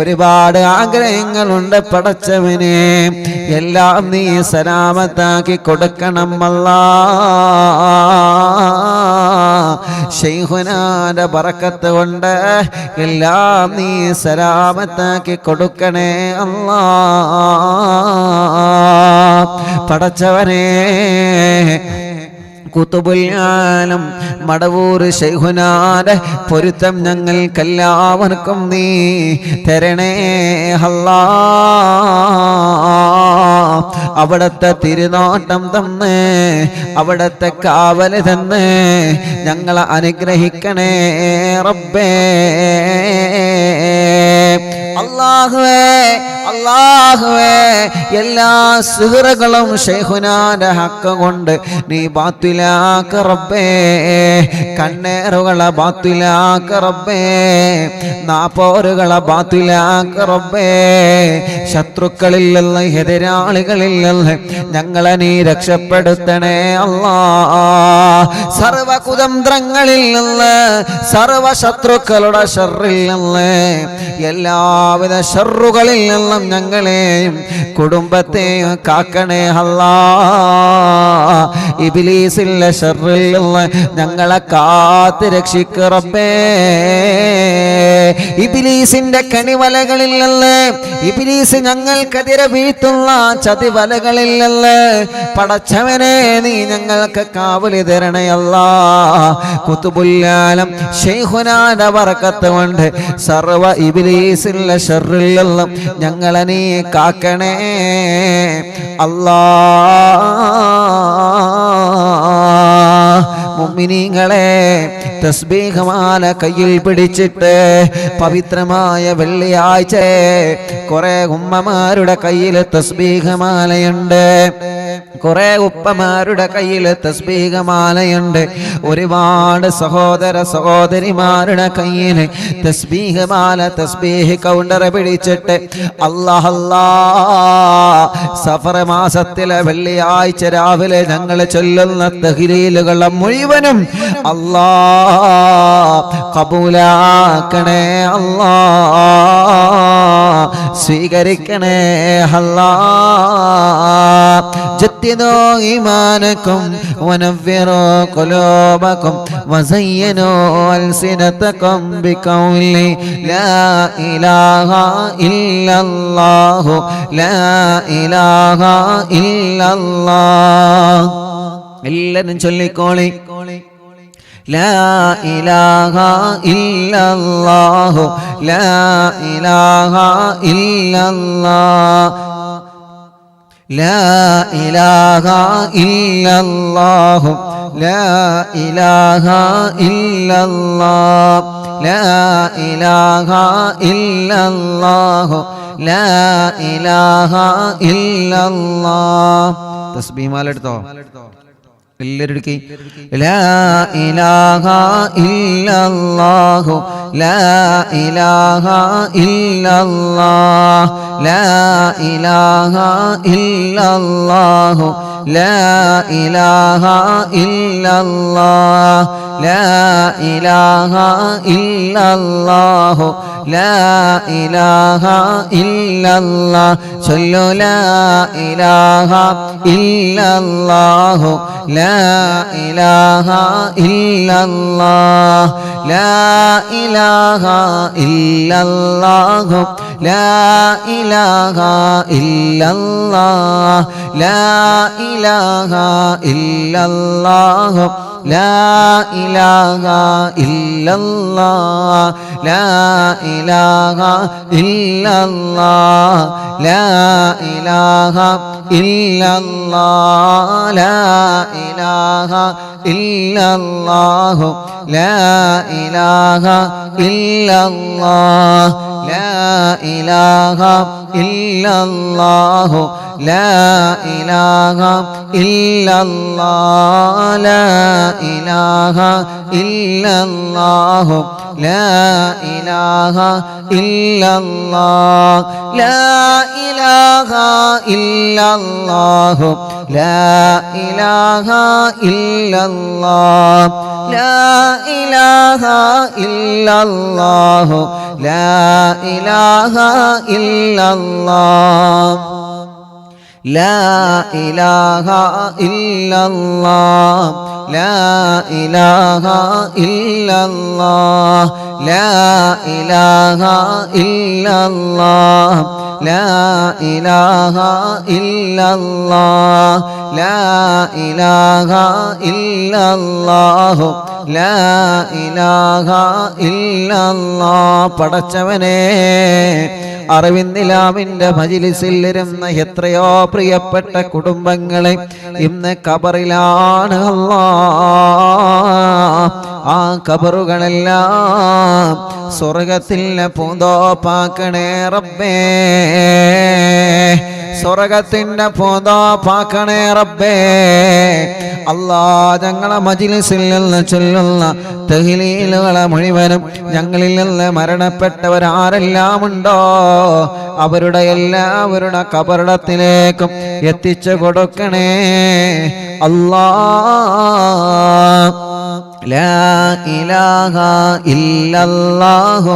ഒരുപാട് ആഗ്രഹങ്ങളുണ്ട് പടച്ചവനെ എല്ലാം നീ സലാമത്താക്കി കൊടുക്കണം അല്ലാഹ് ശൈഖുനാന്റെ ബറക്കത്ത് കൊണ്ട് എല്ലാം നീ സലാമത്താക്കി കൊടുക്കണേ അല്ലാഹ് പടച്ചവനെ കുതുബുൽ ആലം മടവൂർ ശൈഖുനാന്റെ പൊരുത്തം ഞങ്ങൾക്കെല്ലാവർക്കും നീ തരണേ അല്ലാഹ് അവിടത്തെ തിരുനോട്ടം തന്ന് അവിടത്തെ കാവല് തന്ന് ഞങ്ങളെ അനുഗ്രഹിക്കണേ റബ്ബേ അല്ലാഹുവേ അല്ലാഹുവേ എല്ലാ സിഹ്റുകളും ശൈഖുനാന്റെ ഹക്ക് കൊണ്ട് നീ ബാത്തിലാക്ക റബ്ബേ കണ്ണേറുകളെ ബാത്തിലാക്ക റബ്ബേ നാപ്പോരുകളെ ബാത്തിലാക്ക റബ്ബേ ശത്രുക്കളിൽ നിന്ന് എതിരാളികളിൽ നിന്ന് ഞങ്ങളെ നീ രക്ഷപ്പെടുത്തണേ അല്ലാഹ് സർവ കുതന്ത്രങ്ങളിൽ നിന്ന് സർവ ശത്രുക്കളുടെ ശർറിൽ നിന്ന് എല്ലാവിധ ശർറുകളിൽ നിന്നും നിന്നും ഞങ്ങളെയും കുടുംബത്തെയും കാക്കണേ അല്ലാ. ഇബ്ലീസിന്റെ ശർറിൽ നിന്ന് ഞങ്ങളെ കാത്ത് രക്ഷിക്ക് റബ്ബേ. ഇബ്ലീസിന്റെ കണിവലകളിൽ നിന്ന്, ഇബ്ലീസ് ഞങ്ങൾക്കെതിരെ വീഴ്ത്തുന്ന ചതിവലകളിൽ നിന്ന് പടച്ചവനെ നീ ഞങ്ങൾക്ക് കാവലി തരണേ അല്ലാ. ഖുതുബുൽ ആലം ശൈഖുനാന്റെ ബറക്കത്ത് കൊണ്ട് സർവ ഇബ്ലീസിന്റെ ശർറിൽ നിന്നും ഞങ്ങളെ നീ കാക്കണേ അല്ലാ. മുഅ്മിനീങ്ങളെ, തസ്ബീഹ് മാല കയ്യിൽ പിടിച്ചിട്ട് പവിത്രമായ വെള്ളിയാഴ്ച കുറെ ഉമ്മമാരുടെ കയ്യിൽ തസ്ബീഹ് മാലയുണ്ട്, കുറെ ഉപ്പമാരുടെ കയ്യിൽ തസ്ബീഹ് മാലയുണ്ട്, ഒരുപാട് സഹോദര സഹോദരിമാരുടെ കയ്യിൽ തസ്ബീഹ് മാല, തസ്ബീഹ് കൗണ്ടർ പിടിച്ചിട്ട് അല്ലാഹ് അല്ലാഹ് സഫർ മാസത്തിലെ വെള്ളിയാഴ്ച രാവിലെ ഞങ്ങൾ ചൊല്ലുന്ന തഹ്ലീലുകളെ മുഴുവനും അല്ലാഹ് കബൂലാക്കണേ അല്ലാഹ്, സ്വീകരിക്കണേ അല്ലാഹ്. ജദ്ദിദൂ ഈമാനകും വനവ്വിറൂ ഖുലൂബകും വസയ്യിനൂ അൽസിനതകും ബിഖൗലി ലാ ഇലാഹ ഇല്ലല്ലാഹു ലാ ഇലാഹ ഇല്ലല്ലാഹ്. എല്ലാവരും ചൊല്ലിക്കോളി, ലാ ഇലാഹ ഇല്ലല്ലാഹു ലാ ഇലാഹ ഇല്ലല്ലാഹ് ലാ ഇലാഹ ഇല്ലല്ലാഹു ലാ ഇലാഹ ഇല്ലല്ലാഹ് ലാ ഇലാഹ ഇല്ലല്ലാഹു ലാ ഇലാഹ ഇല്ലല്ലാഹ്. തസ്ബീഹ് മാല എടുത്തോ എല്ലാവരും എടുക്കി. ലാ ഇലാഹ ഇല്ലല്ലാഹു ലാ ഇലാഹ ഇല്ലല്ലാഹ് ലാ ഇലാഹ ഇല്ലല്ലാഹു ലാ ഇലാഹ ഇല്ലല്ലാഹ് ലാ ഇലാഹ ഇല്ലല്ലാഹു ലാ ഇലാഹ ഇല്ലല്ലാഹ്. ചൊല്ലു ലാ ഇലാഹ ഇല്ലല്ലാഹു ലാ ഇലാഹ ഇല്ലല്ലാഹ് ലാ ഇലാഹ ഇല്ലല്ലാഹു ലാ ഇലാഹ ഇല്ലല്ലാഹ് ലാ ഇലാഹ ഇല്ലല്ലാഹു ലാ ഇലാഹ ഇല്ലല്ലാഹ് ലാ ഇലാഹ ഇല്ലല്ലാഹ് ലാ ഇലാഹ ഇല്ലല്ലാഹ് ലാ ഇലാഹ ഇല്ലല്ലാഹു ലാ ഇലാഹ ഇല്ലല്ലാഹ് ലാ ഇലാഹ ഇല്ലല്ലാഹു ലാ ഇലാഹ ഇല്ലല്ലാഹ് ലാ ഇലാഹ ഇല്ലല്ലാഹു ലാ ഇലാഹ ഇല്ലല്ലാഹ് ലാ ഇലാഹ ഇല്ലല്ലാഹു ലാ ഇലാഹ ഇല്ലല്ലാഹ് ലാ ഇലാഹ ഇല്ലല്ലാഹു ലാ ഇലാഹ ഇല്ലല്ലാഹ് ലാ ഇലാഹ ഇല്ലല്ലാഹ് ലാ ഇലാഹ ഇല്ലല്ലാഹ് ലാ ഇലാഹ ഇല്ലല്ലാഹ് ലാ ഇലാഹ ഇല്ലല്ലാഹ് ലാ ഇലാഹ ഇല്ലല്ലാഹു ലാ ഇലാഹ ഇല്ലല്ലാഹ്. പടച്ചവനെ, അറിവിന്ദിലാമിന്റെ മജ്‌ലിസിൽ ഇരുന്ന എത്രയോ പ്രിയപ്പെട്ട കുടുംബങ്ങളെ ഇന്ന് ഖബറിലാണ് അല്ലാഹ്. ആ ഖബറുകളെല്ലാം സ്വർഗത്തിലെ പൂന്തോപ്പാക്കണേ റബ്ബേ, സ്വർഗത്തിന്റെ പൂന്തോപ്പാക്കണേ റബ്ബേ. അല്ലാ, ഞങ്ങളെ മജ്‌ലിസിൽ നിന്ന് ചൊല്ലുന്ന തഹ്ലീലുകളെ മുഴുവനും ഞങ്ങളിൽ നിന്ന് മരണപ്പെട്ടവരാരെല്ലാം ഉണ്ടോ അവരുടെ എല്ലാവരുടെ ഖബറിടത്തിലേക്കും എത്തിച്ചു കൊടുക്കണേ അല്ലാ. ലാ ഇലാഹ ഇല്ലല്ലാഹു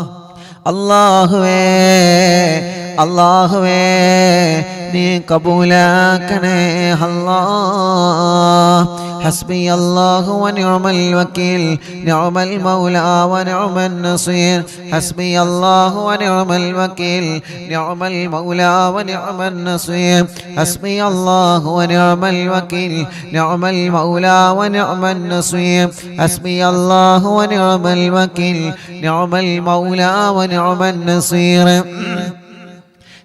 അല്ലാഹുവേ അല്ലാഹുവേ നീ കബൂലാക്കണേ അല്ലാഹ്. حسبي الله ونعم الوكيل نعم المولى ونعم النصير حسبي الله ونعم الوكيل نعم المولى ونعم النصير حسبي الله ونعم الوكيل نعم المولى ونعم النصير حسبي الله ونعم الوكيل نعم المولى ونعم النصير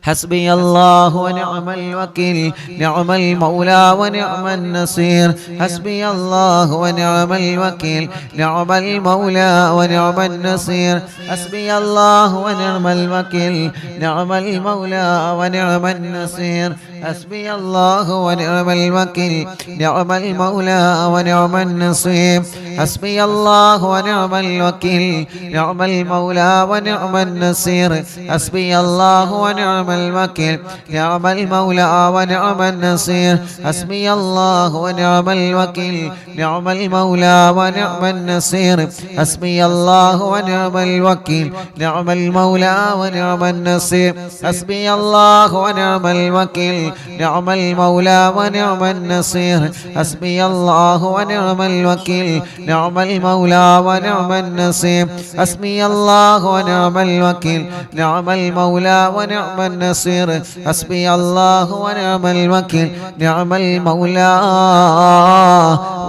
حسبي الله ونعم الوكيل نعم المولى ونعم النصير حسبي الله ونعم الوكيل نعم المولى ونعم النصير حسبي الله ونعم الوكيل نعم المولى ونعم النصير حسبي الله ونعم الوكيل نعم المولى ونعم النصير حسبي الله ونعم الوكيل نعم المولى ونعم النصير حسبي الله ونعم الوكيل نعم المولى ونعم النصير حسبي الله ونعم الوكيل نعم المولى ونعم النصير حسبي الله ونعم الوكيل نعم المولى ونعم النصير حسبي الله ونعم الوكيل نعم المولى ونعم النصير حسبي الله ونعم الوكيل نعم المولى ونعم النصير حسبي الله ونعم الوكيل نعم المولى ونعم النصير حسبي الله ونعم الوكيل نعم المولى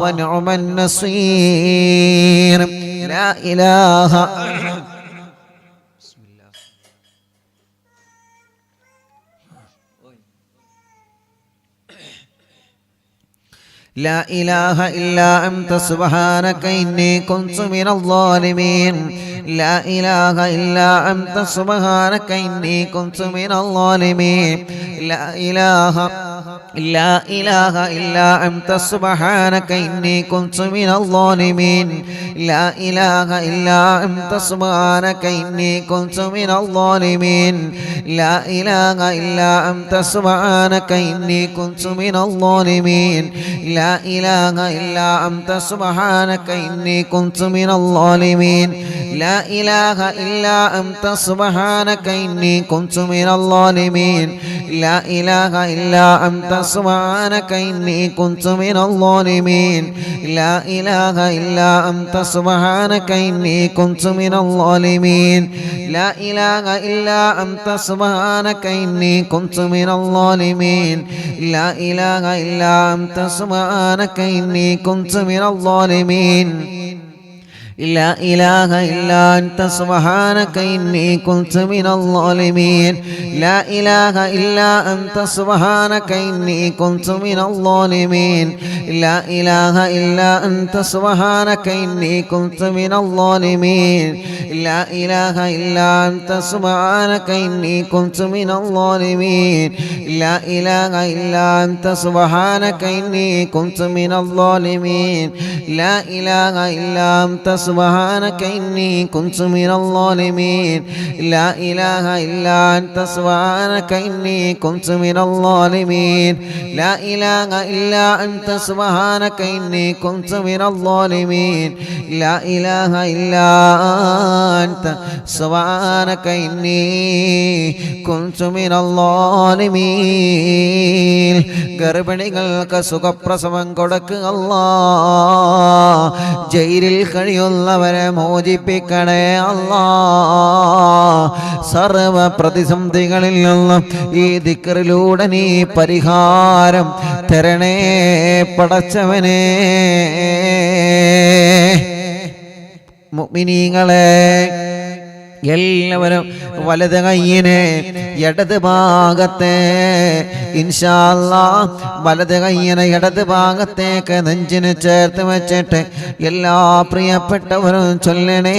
ونعم النصير لا إله لا إله إلا أنت سبحانك إني كنت من الظالمين لا إله إلا أنت سبحانك إني كنت من الظالمين لا إله إلا أنت سبحانك إني كنت من الظالمين لا إله إلا أنت سبحانك إني كنت من الظالمين لا إله إلا أنت سبحانك إني كنت من الظالمين لا إله إلا أنت سبحانك إني كنت من الظالمين لا إله إلا أنت سبحانك إني كنت من الظالمين لا إله إلا أنت سبحانك إني كنت من الظالمين لا إله إلا أنت سبحانك إني كنت من الظالمين لا إله إلا أنت سبحانك إني كنت من الظالمين لا إله إلا أنت سبحانك إني كنت من الظالمين لا إله إلا أنت سبحانك إني كنت من الظالمين لا إله إلا أنت سبحانك إني كنت من الظالمين لا إله إلا أنت سبحانك إني كنت من الظالمين لا إله إلا أنت سبحانك إني كنت من الظالمين لا إله إلا أنت سبحانك إني كنت من الظالمين لا إله إلا أنت سبحانك إني كنت من الظالمين لا إله إلا أنت سبحانك إني كنت من الظالمين لا إله إلا أنت سبحانك إني كنت من الظالمين لا إله إلا أنت سبحانك إني كنت من الظالمين ഗർഭിണികൾക്ക് സുഖപ്രസവം കൊടുക്കുക അല്ലാഹ് ജയിലിൽ കഴിയുന്നവരെ മോചിപ്പിക്കണേ അല്ലാഹ് സർവ പ്രതിസന്ധികളിൽ നിന്നും ഈ ദിക്റിലൂടെ നീ പരിഹാരം തരണേ പടച്ചവനേ മുഅ്മിനീങ്ങളെ എല്ലാവരും വലത് കയ്യിനെ ഇടത് ഭാഗത്തെ ഇൻഷാ അല്ലാഹ് വലത് കയ്യിനെ ഇടത് ഭാഗത്തേക്ക് നെഞ്ചിന് ചേർത്ത് വെച്ചിട്ട് എല്ലാ പ്രിയപ്പെട്ടവരും ചൊല്ലണേ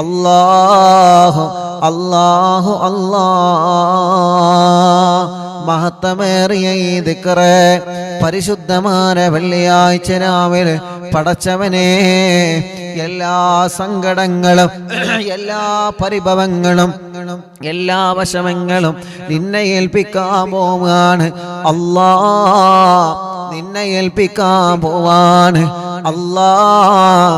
അല്ലാഹു അല്ലാഹു അല്ലാഹ് മഹത്തമേറിയ ഈ ദിക്റ് പരിശുദ്ധമായ വെള്ളിയാഴ്ച രാവിലെ പടച്ചവനെ എല്ലാ സങ്കടങ്ങളും എല്ലാ പരിഭവങ്ങളും എല്ലാ വശമങ്ങളും നിന്നെ ഏൽപ്പിക്കാൻ പോവാണ് അല്ലാഹ് നിന്നെ ഏൽപ്പിക്കാൻ പോവാണ് അല്ലാഹ്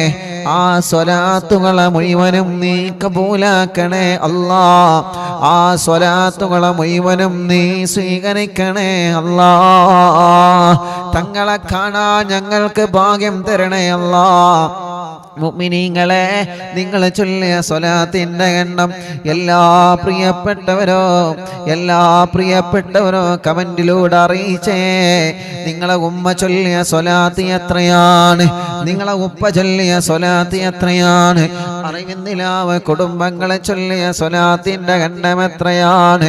ആ സ്വലാത്തുകളെ മുഴുവനും നീ കബൂലാക്കണേ അല്ലാ. ആ സ്വലാത്തുകളെ മുഴുവനും നീ സ്വീകരിക്കണേ അല്ലാ. തങ്ങളെ കാണാൻ ഞങ്ങൾക്ക് ഭാഗ്യം തരണേ അല്ലാ. മുഅ്മിനീങ്ങളെ, നിങ്ങൾ ചൊല്ലിയ സ്വലാത്തിന്റെ എണ്ണം എല്ലാ പ്രിയപ്പെട്ടവരോ കമന്റിലൂടെ അറിയിച്ചേ. നിങ്ങളെ ഉമ്മ ചൊല്ലിയ സ്വലാത്ത് എത്രയാണ്, നിങ്ങളെ ഉപ്പ ചൊല്ലിയ സ്വലാത്ത് എത്രയാണ്, അറിവിന്നിലാവ് കുടുംബങ്ങളെ ചൊല്ലിയ സ്വലാത്തിന്റെ എണ്ണം എത്രയാണ്,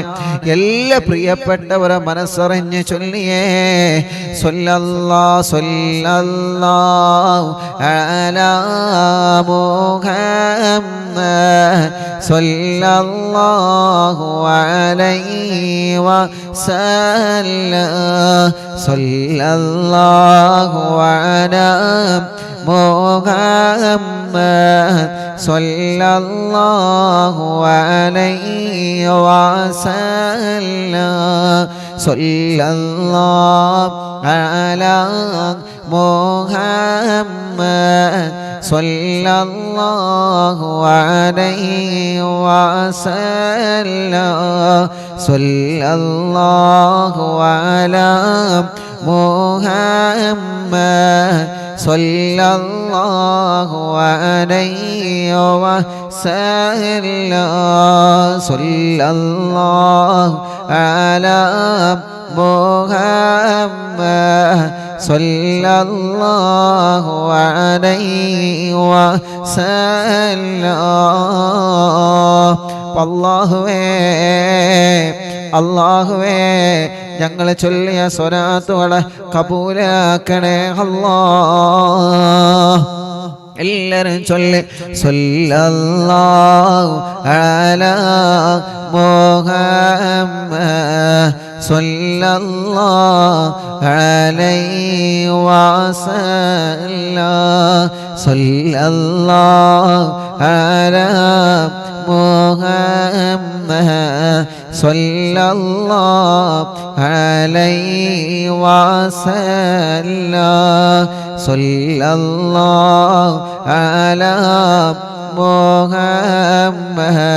എല്ലാ പ്രിയപ്പെട്ടവരും മനസ്സറിഞ്ഞ് ചൊല്ലിയേ. സ്വല്ലല്ലാഹു അലാ മുഹമ്മദ് സ്വല്ലല്ലാഹു അലൈഹി വസല്ലം. സ്വല്ലല്ലാഹു അലാ മുഹമ്മദ് സ്വല്ലല്ലാഹു അലൈഹി വസല്ലം. സ്വല്ലല്ലാഹു അലാ മുഹമ്മദ് സ്വല്ലല്ലാഹു അലൈഹി വസല്ലം. സ്വല്ലല്ലാഹു അലാ മുഹമ്മദ് സ്വല്ലല്ലാഹു അലൈഹി വസല്ലം. സ്വല്ലല്ലാഹു അലാ മുഹമ്മദ് സ്വല്ലല്ലാഹു അലൈഹി വസല്ലം. അല്ലാഹുവേ ഞങ്ങൾ ചൊല്ലിയ സ്വലാത്തുകളെ കബൂലാക്കണേ അല്ലാഹ്. എല്ലാവരും ചൊല്ലി സ്വല്ലല്ലാഹു അലാ മുഹമ്മദ് സ്വല്ലല്ലാഹു അലൈഹി വസല്ലം. സ്വല്ലല്ലാഹു അലാ മുഹമ്മദ് സ്വല്ലല്ലാഹു അലൈഹി വസല്ലം. സ്വല്ലല്ലാഹു അലാ മുഹമ്മദ്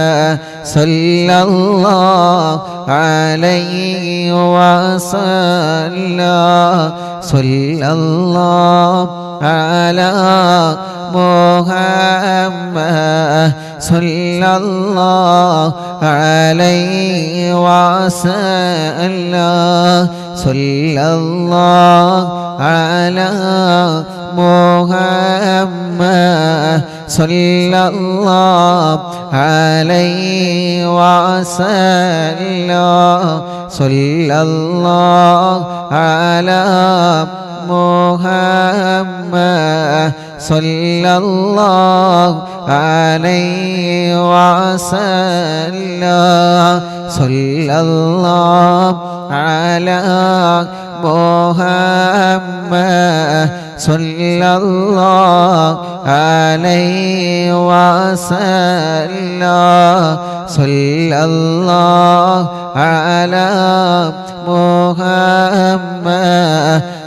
സ്വല്ലല്ലാഹു അലൈഹി വസല്ലം. സ്വല്ലല്ലാഹു അലാ മുഹമ്മദ് സ്വല്ലല്ലാഹു അലൈഹി വസല്ലം. സ്വല്ലല്ലാഹു അലാ മുഹമ്മദ് സ്വല്ലല്ലാഹു അലൈഹി വസല്ലം. സ്വല്ലല്ലാഹു അലാ മുഹമ്മദ് സ്വല്ലല്ലാഹു അലൈഹി വസല്ലം. സ്വല്ലല്ലാഹു അലാ മുഹമ്മദ് സ്വല്ലല്ലാഹു അലൈഹി വസല്ലം. സ്വല്ലല്ലാഹു അലാ മുഹമ്മദ്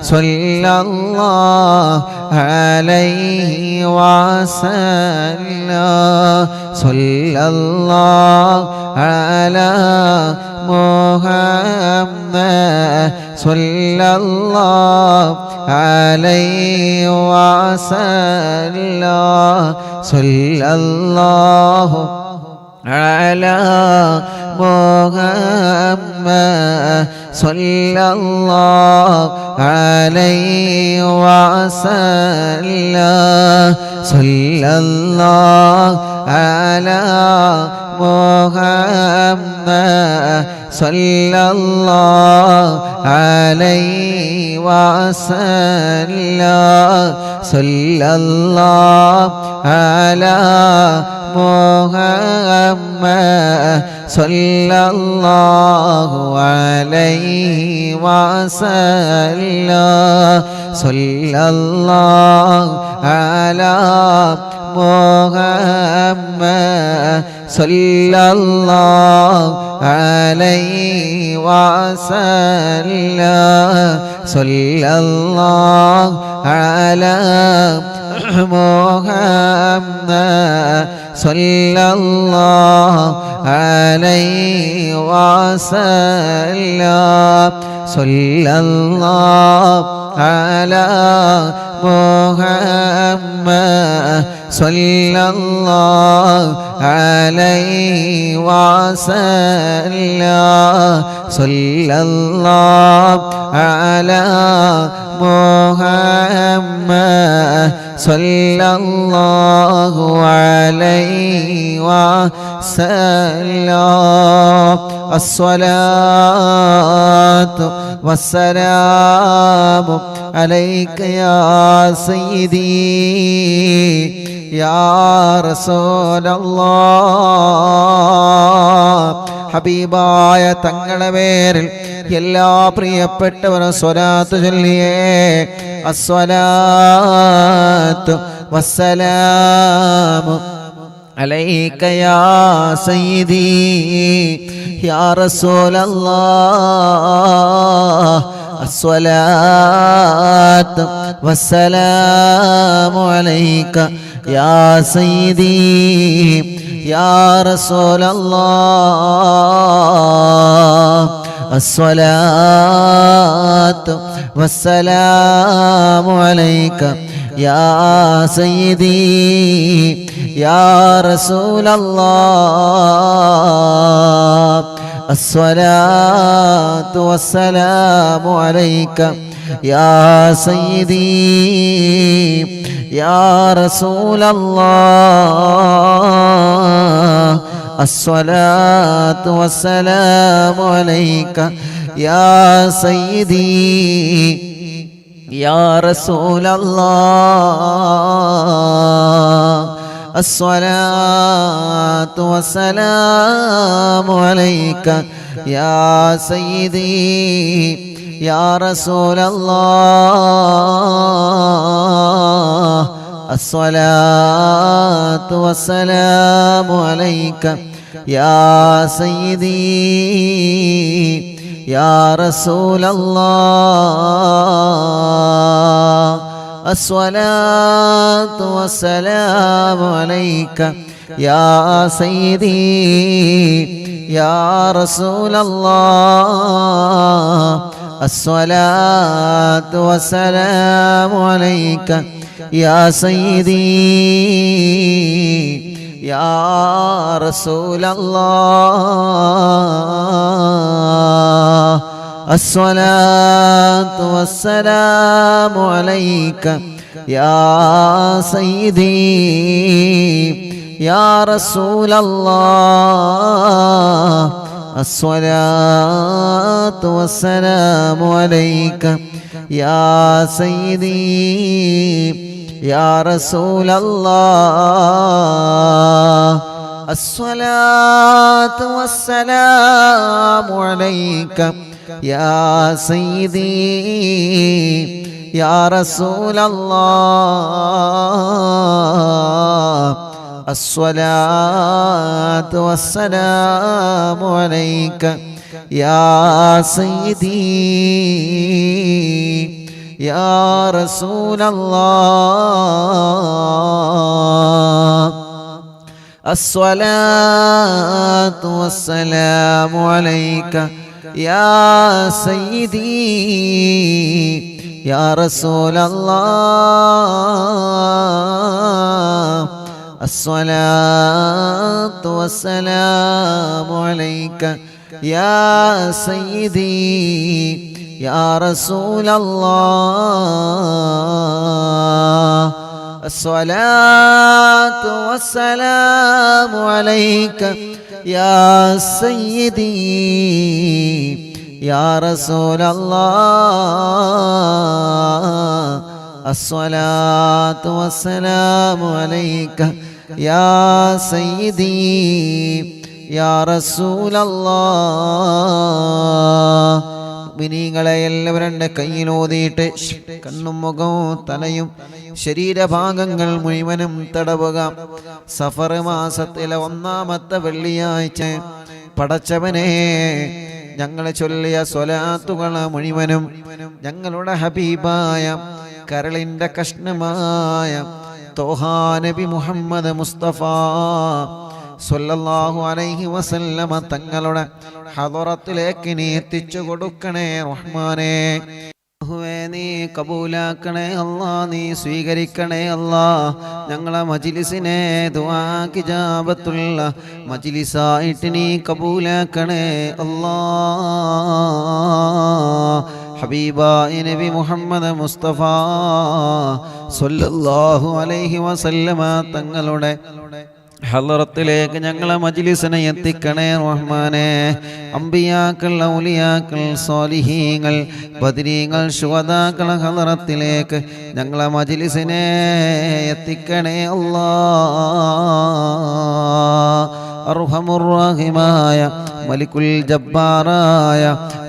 സ്വല്ലല്ലാഹു അലൈഹി വസല്ലം. സ്വല്ലല്ലാഹു അലാ മുഹമ്മദ് സ്വല്ലല്ലാഹു അലൈഹി വസല്ലം. സ്വല്ലല്ലാഹു അലാ മുഹമ്മദ് സ്വല്ലല്ലാഹു അലൈഹി വസല്ലം. സ്വല്ലല്ലാഹു അലാ മുഹമ്മദ് സ്വല്ലല്ലാഹു അലൈഹി വസല്ലം. സ്വല്ലല്ലാഹു അലാ മുഹമ്മദ് സ്വല്ലല്ലാഹു അലൈഹി വസല്ലം. സ്വല്ലല്ലാഹു അലാ മുഹമ്മദ് സ്വല്ലല്ലാഹു അലൈഹി വസല്ലം. സ്വല്ലല്ലാഹു അലാ മുഹമ്മദ് സല്ലല്ലാഹു അലൈഹി വസല്ലം സല്ലല്ലാഹു അലാ മുഹമ്മദ് സല്ലല്ലാഹു അലൈഹി വസല്ലം സല്ലല്ലാഹു അലാ മുഹമ്മദ് സല്ലല്ലാഹു അലൈഹി വസല്ലം അസ്സലാത്തു വസ്സലാമു അലൈക യാ സയ്യിദി യാ റസൂലല്ലാഹ്. ഹബീബായ തങ്ങളുടെ പേരിൽ എല്ലാ പ്രിയപ്പെട്ടവരും സ്വലാത്ത് ചൊല്ലിയേ. അസ്സലാത്തു വസ്സലാമു അലൈക യാ സയ്യിദി യാ റസൂലല്ലാഹ്. അസ്സലാത്തു വസ്സലാമു അലൈക യാ സയ്യിദി യാ റസൂലല്ലാഹ്. അസ്സലാത്തു വസ്സലാമു അലൈക യാ സയ്യിദി യാ റസൂലല്ലാഹ്. അസ്സലാത്തു വസ്സലാമു അലൈക യാ സയ്യിദി യാ റസൂലല്ലാഹ്. അസ്സലാത്തു വസ്സലാമു അലൈക യാ സയ്യിദി യാ റസൂലല്ലാഹ്. അസ്സലാത്തു വസ്സലാമു അലൈക യാ സയ്യിദി യാ റസൂലല്ലാഹ്. അസ്സലാത്തു വസ്സലാമു അലൈക യാ സയ്യിദി യാ റസൂലല്ലാഹ്. അസ്സലാത്തു വസ്സലാമു അലൈക യാ സയ്യിദി യാ റസൂലല്ലാഹ്. അസ്സലാത്തു വസ്സലാമു അലൈക യാ സയ്യിദി യാ റസൂലല്ലാഹ്. അസ്സലാത്തു വസ്സലാമു അലൈക യാ സയ്യിദി യാ റസൂലല്ലാഹ്. അസ്സലാത്തു വസ്സലാമു അലൈക യാ സയ്യിദി യാ റസൂലല്ലാഹ്. അസ്സലാത്തു വസ്സലാമു അലൈക യാ സയ്യിദി യാ റസൂലല്ലാഹ്. അസ്സലാത്തു വസ്സലാമു അലൈക യാ സയ്യിദി യാ റസൂലല്ലാഹ്. അസ്സലാത്തു വസ്സലാമു അലൈക യാ സയ്യിദി യാ റസൂലല്ലാഹ്. അസ്സലാത്തു വസ്സലാമു അലൈക യാ സയ്യിദി യാ റസൂലല്ലാഹ്. അസ്സലാത്തു വസ്സലാമു അലൈക യാ സയ്യിദി യാ റസൂലല്ലാഹ്. അസ്സലാത്തു വസ്സലാമു അലൈക യാ സയ്യിദി യാ റസൂലല്ലാഹ്. മുഅ്മിനീങ്ങളെ എല്ലാവരും കയ്യിലോതിയിട്ട് കണ്ണും മുഖവും തലയും ശരീരഭാഗങ്ങൾ മുഴുവനും തടവുക. സഫർ മാസത്തിലെ 1-ാമത്തെ വെള്ളിയാഴ്ച പടച്ചവനെ ഞങ്ങളെ ചൊല്ലിയ സ്വലാത്തുകൾ മുഴുവനും ഞങ്ങളുടെ ഹബീബായ കരളിൻ്റെ കഷ്ണമായ തോഹാ നബി മുഹമ്മദ് മുസ്തഫ സ്വല്ലല്ലാഹു അലൈഹി വസല്ലമ തങ്ങളുടെ ഹദറത്തിലേക്ക് നീ എത്തിച്ചു കൊടുക്കണേ റഹ്മാനേ. നീ കബൂലാക്കണേ അല്ലാ, നീ സ്വീകരിക്കണേ അല്ലാ. ഞങ്ങളെ മജ്ലിസിനെ ദുആക്ക് ഇജാബത്തുള്ള മജ്ലിസായിട്ട് നീ കബൂലാക്കണേ അല്ലാ. ഹബീബായ നബി മുഹമ്മദ് മുസ്തഫ സ്വല്ലല്ലാഹു അലൈഹി വസല്ലമ തങ്ങളുടെ ഹളറത്തിലേക്ക് ഞങ്ങളെ മജ്ലിസിനെ എത്തിക്കണേ റഹ്മാനേ. അംബിയാക്കൾ, ഔലിയാക്കൾ, സ്വാലിഹീങ്ങൾ, ബദരീങ്ങൾ, ശുഹദാക്കളെ ഹളറത്തിലേക്ക് ഞങ്ങളെ മജ്ലിസിനെ എത്തിക്കണേ അല്ലാഹ്. അർഹമുർ റഹീമായ മലിക്കുൽ ജബ്ബാറായ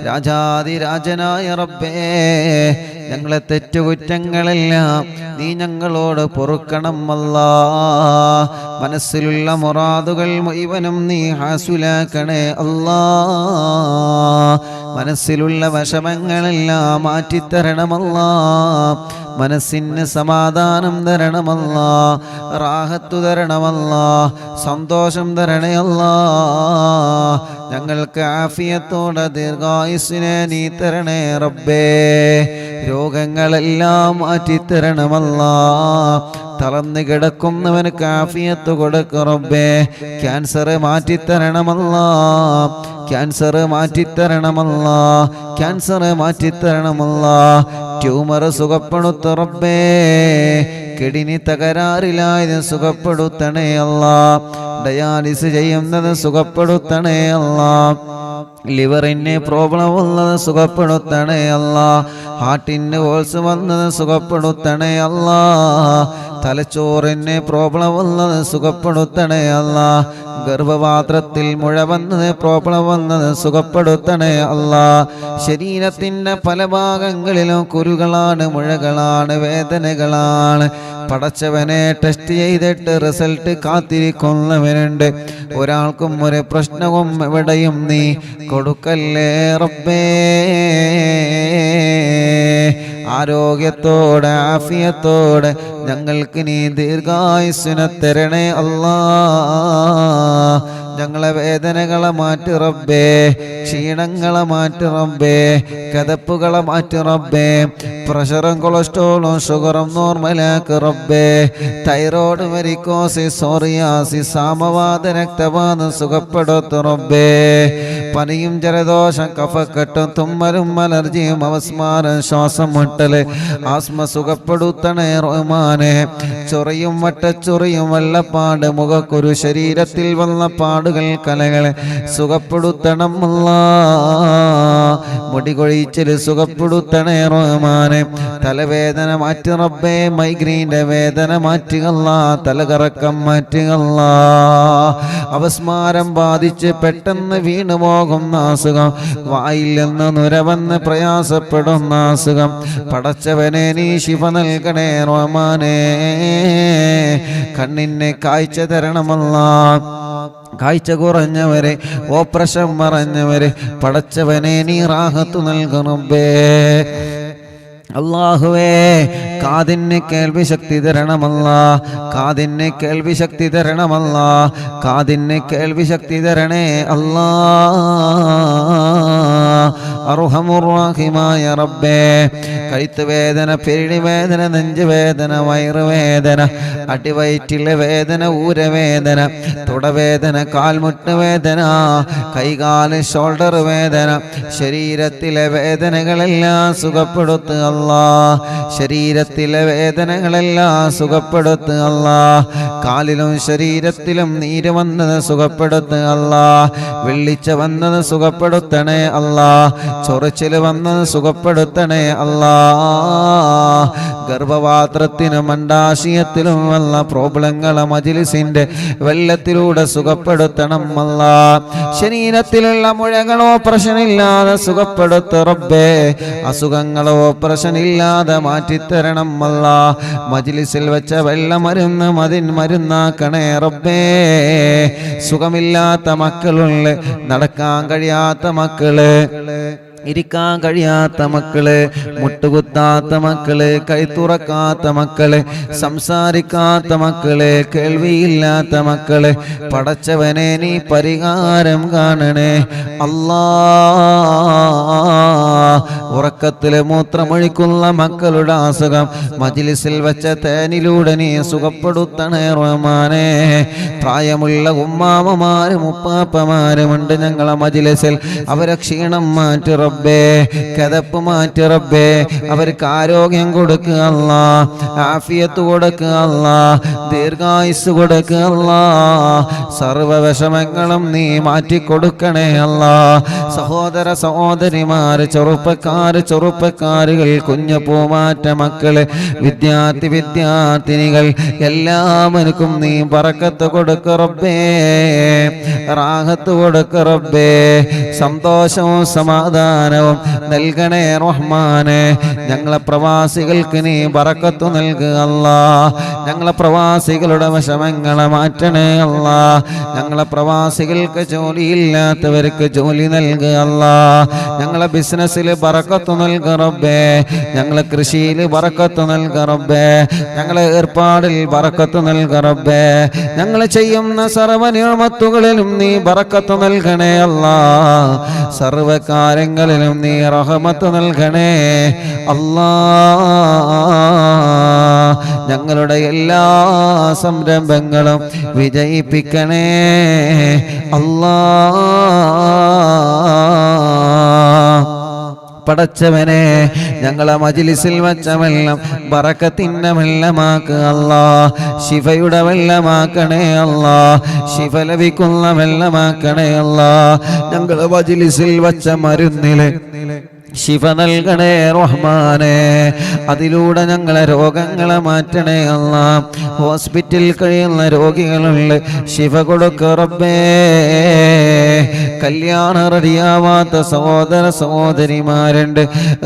രാജാതിരാജനായ റബ്ബേ, ഞങ്ങളെ തെറ്റുകുറ്റങ്ങളെല്ലാം നീ ഞങ്ങളോട് പൊറുക്കണം അല്ലാഹ്. മനസ്സിലുള്ള മുറാദുകൾ മുഴുവനും നീ ഹാസുലാക്കണേ അല്ലാഹ്. മനസ്സിലുള്ള വിഷമങ്ങളെല്ലാം മാറ്റിത്തരണമല്ലാഹ്. മനസ്സിന് സമാധാനം തരണമല്ലാഹ്, റാഹത്തു തരണമല്ലാഹ്, സന്തോഷം തരണേ അല്ലാഹ്. ഞങ്ങൾക്ക് ആഫിയത്തോടെ ദീർഘായുസ്സിനെ നീ തരണേ റബ്ബേ. രോഗങ്ങളെല്ലാം മാറ്റിത്തരണമല്ലാഹ്. തളർന്നു കിടക്കുന്നവന് ആഫിയത്ത് കൊടുക്ക് റബ്ബേ. ക്യാൻസർ മാറ്റിത്തരണമല്ലാഹ്, ക്യാൻസർ മാറ്റിത്തരണമല്ലാഹ്, ക്യാൻസർ മാറ്റിത്തരണമല്ലാഹ്. ട്യൂമർ സുഖപ്പെടുത്ത റബ്ബേ. കിഡ്നി തകരാറിലായത് സുഖപ്പെടുത്തണേ അല്ലാഹ്. ഡയാലിസ് ചെയ്യുന്നത് സുഖപ്പെടുത്തണേ അല്ലാഹ്. ലിവറിന് പ്രോബ്ലം ഉള്ളത് സുഖപ്പെടുത്തണേ അല്ലാഹ്. ഹാർട്ടിന് ഹോൾസ് വന്നത് സുഖപ്പെടുത്തണേ അല്ലാഹ്. തലച്ചോറിന് പ്രോബ്ലം ഉള്ളത് സുഖപ്പെടുത്തണേ അല്ലാഹ്. ഗർഭപാത്രത്തിൽ മുഴ വന്നത് പ്രോബ്ലം വന്നത് സുഖപ്പെടുത്തണേ അല്ലാഹ്. ശരീരത്തിൻ്റെ പല ഭാഗങ്ങളിലും കുരുകളാണ്, മുഴകളാണ്, വേദനകളാണ്. പടച്ചവനെ ടെസ്റ്റ് ചെയ്തിട്ട് റിസൾട്ട് കാത്തിരിക്കുന്നവനുണ്ട്. ഒരാൾക്കും ഒരു പ്രശ്നവും എവിടെയും നീ കൊടുക്കല്ലേ റബ്ബേ. ആരോഗ്യത്തോടെ ആഫിയത്തോടെ ഞങ്ങൾക്ക് നീ ദീർഘായുസ്സിനെ തരണേ അല്ലാഹ്. ഞങ്ങളെ വേദനകളെ മാറ്റി റബ്ബേ, ക്ഷീണങ്ങളെ മാറ്റി റബ്ബേ, കതപ്പുകളെ മാറ്റി റബ്ബേ. പ്രഷറും കൊളസ്ട്രോളും ഷുഗറും നോർമലാക്ക് റബ്ബേ. തൈറോയ്ഡ്, വെരിക്കോസിസ്, സോറിയാസിസ്, സാമവാത, രക്തവാതം സുഖപ്പെടുത്തു റബ്ബേ. പനിയും ജലദോഷം, കഫക്കെട്ടും, തുമ്മലും, അലർജിയും, അവസ്മാരം, ശ്വാസം മുട്ടല്, ആസ്മ സുഖപ്പെടുത്തണേ റഹ്മാനെ. ചൊറിയും വട്ടച്ചൊറിയും വെള്ളപ്പാട്, മുഖക്കുരു, ശരീരത്തിൽ വന്ന പാടുകൾ, കലകളെ സുഖപ്പെടുത്തണം അല്ലാഹ്. മുടികൊഴിച്ചില് സുഖപ്പെടുത്തണേ റഹ്മാനെ. തലവേദന മാറ്റി റബ്ബേ. മൈഗ്രീൻ്റെ വേദന മാറ്റുകല്ലാ, തലകറക്കം മാറ്റുകല്ലാ. അവസ്മാരം ബാധിച്ച് പെട്ടെന്ന് വീണു പോകുന്ന അസുഖം, വായിൽ നിന്ന് നുരവന്ന് പ്രയാസപ്പെടുന്ന അസുഖം, പടച്ചവനെ നീ ശിഫ നൽകണേ റഹ്മാനേ. കണ്ണിന് കാഴ്ച തരണമല്ലാഹ്. കാഴ്ച കുറഞ്ഞവരെ, ഓപ്പറേഷൻ മറഞ്ഞവരെ പടച്ചവനെ നീ റാഹത്ത് നൽകണമേ അല്ലാഹുവേ. കാതിന് കേൾവി ശക്തി തരണമല്ലാഹ്. കാതിന് കേൾവി ശക്തി തരണമല്ലാഹ്. കാതിന് കേൾവി ശക്തി തരണേ അല്ലാഹ്. അർഹമുർ റഹീമായ റബ്ബേ. കഴുത്ത് വേദന, പെരിടി വേദന, നെഞ്ച് വേദന, വയറുവേദന, അടിവയറ്റിലെ വേദന, ഊരവേദന, തുടവേദന, കാൽമുട്ട് വേദന, കൈകാല് ഷോൾഡർ വേദന, ശരീരത്തിലെ വേദനകളെല്ലാം സുഖപ്പെടുത്തുക അല്ലാഹ്. ശരീരത്തിലെ വേദനകളെല്ലാം സുഖപ്പെടുത്തുക അല്ലാഹ്. കാലിലും ശരീരത്തിലും നീര് വന്നത് സുഖപ്പെടുത്തുക അല്ലാഹ്. വെള്ളിച്ച വന്നത് സുഖപ്പെടുത്തണേ അല്ലാഹ്. ചൊറിച്ചിൽ വന്നത് സുഖപ്പെടുത്തണേ അല്ലാഹ്. ഗർഭപാത്രത്തിനും അണ്ഡാശയത്തിലും വല്ല പ്രോബ്ലങ്ങളെ മജ്ലിസിന്റെ വെള്ളത്തിലൂടെ സുഖപ്പെടുത്തണം അല്ലാഹ്. ശരീരത്തിലുള്ള മുഴകളോ പ്രശ്നമില്ലാതെ സുഖപ്പെടുത്ത റബ്ബേ. അസുഖങ്ങളോ പ്രശ്നമില്ലാതെ മാറ്റിത്തരണം അല്ലാഹ്. മജ്ലിസിൽ വെച്ച വെള്ളമരുന്ന് മരുന്നാക്കണേ റബ്ബേ. സുഖമില്ലാത്ത മക്കളുണ്ട്, നടക്കാൻ കഴിയാത്ത മക്കള്, ഇരിക്കാൻ കഴിയാത്ത മക്കള്, മുട്ടുകുത്താത്ത മക്കള്, കൈത്തുറക്കാത്ത മക്കള്, സംസാരിക്കാത്ത മക്കള്, കേൾവിയില്ലാത്ത മക്കള്, പടച്ചവനെ നീ പരിഹാരം കാണണേ അല്ലാ. ഉറക്കത്തില് മൂത്രമൊഴിക്കുന്ന മക്കളുടെ അസുഖം മജ്ലിസിൽ വെച്ച തേനിലൂടെ നീ സുഖപ്പെടുത്തണേ റഹ്മാനേ. പ്രായമുള്ള ഉമ്മാമമാരും ഉപ്പാപ്പമാരുമുണ്ട് ഞങ്ങളെ മജ്ലിസിൽ, അവരെ ക്ഷീണം മാറ്റി റബ്ബേ, കദപ്പ് മാറ്റി റബ്ബേ, അവർക്ക് ആരോഗ്യം കൊടുക്കുക അല്ലാ, ആഫിയത്ത് കൊടുക്കുക അല്ലാ, ദീർഘായുസ് കൊടുക്കുക അല്ലാ, സർവ്വ വിഷമങ്ങളും നീ മാറ്റിക്കൊടുക്കണേ അല്ലാ. സഹോദര സഹോദരിമാര്, ചെറുപ്പക്കാരുകൾ, കുഞ്ഞു പൂമാറ്റ മക്കള്, വിദ്യാർത്ഥിനികൾ എല്ലാവർക്കും നീ ബറക്കത്ത് കൊടുക്ക റബ്ബേ, റാഹത്ത് കൊടുക്ക റബ്ബേ, സന്തോഷവും സമാധാനവും നൽകണേ റഹ്മാനെ. ഞങ്ങളെ പ്രവാസികൾക്ക് നീ ബറക്കത്ത് നൽകുക അല്ലാ. ഞങ്ങളെ പ്രവാസികളുടെ വിഷമങ്ങളെ മാറ്റണേ അല്ലാ. ഞങ്ങളെ പ്രവാസികൾക്ക് ജോലിയില്ലാത്തവർക്ക് ജോലി നൽകുക അല്ലാ. ഞങ്ങളെ ബിസിനസ്സിൽ ബറക്കത്ത് നൽകുക റബ്ബേ, ഞങ്ങളെ കൃഷിയിൽ ബറക്കത്ത് നൽകുക റബ്ബേ, ഞങ്ങളെ ഏർപ്പാടിൽ ബറക്കത്ത് നൽകുക റബ്ബേ, ഞങ്ങൾ ചെയ്യുന്ന സർവ്വ നിഅമത്തുകളിലും നീ ബറക്കത്ത് നൽകണേ അല്ലാ. സർവ്വ കാര്യങ്ങളിലും നീ റഹ്മത്ത് നൽകണേ അല്ലാ. ഞങ്ങളുടെ എല്ലാ സംരംഭങ്ങളും വിജയിപ്പിക്കണേ അല്ലാ. പടച്ചവനെ, ഞങ്ങളെ മജ്ലിസിൽ വച്ച വെള്ളം ബറക്കത്തിന്റെ വെള്ളമാക്കുക അല്ലാ. ശിഫയുടെ വെള്ളമാക്കണേ അല്ലാ. ശിഫ ലഭിക്കുന്ന വെള്ളമാക്കണേ അല്ലാ. ഞങ്ങളെ മജ്ലിസിൽ വച്ച മരുന്നില് ശിഫ നൽകണേ റഹ്മാനെ. അതിലൂടെ ഞങ്ങളെ രോഗങ്ങളെ മാറ്റണേ അല്ലാ. ഹോസ്പിറ്റലിൽ കഴിയുന്ന രോഗികളുണ്ട്, ശിഫ കൊടുക്ക റബ്ബേ. കല്യാണം റെഡിയാവാത്ത സഹോദര സഹോദരിമാരുണ്ട്,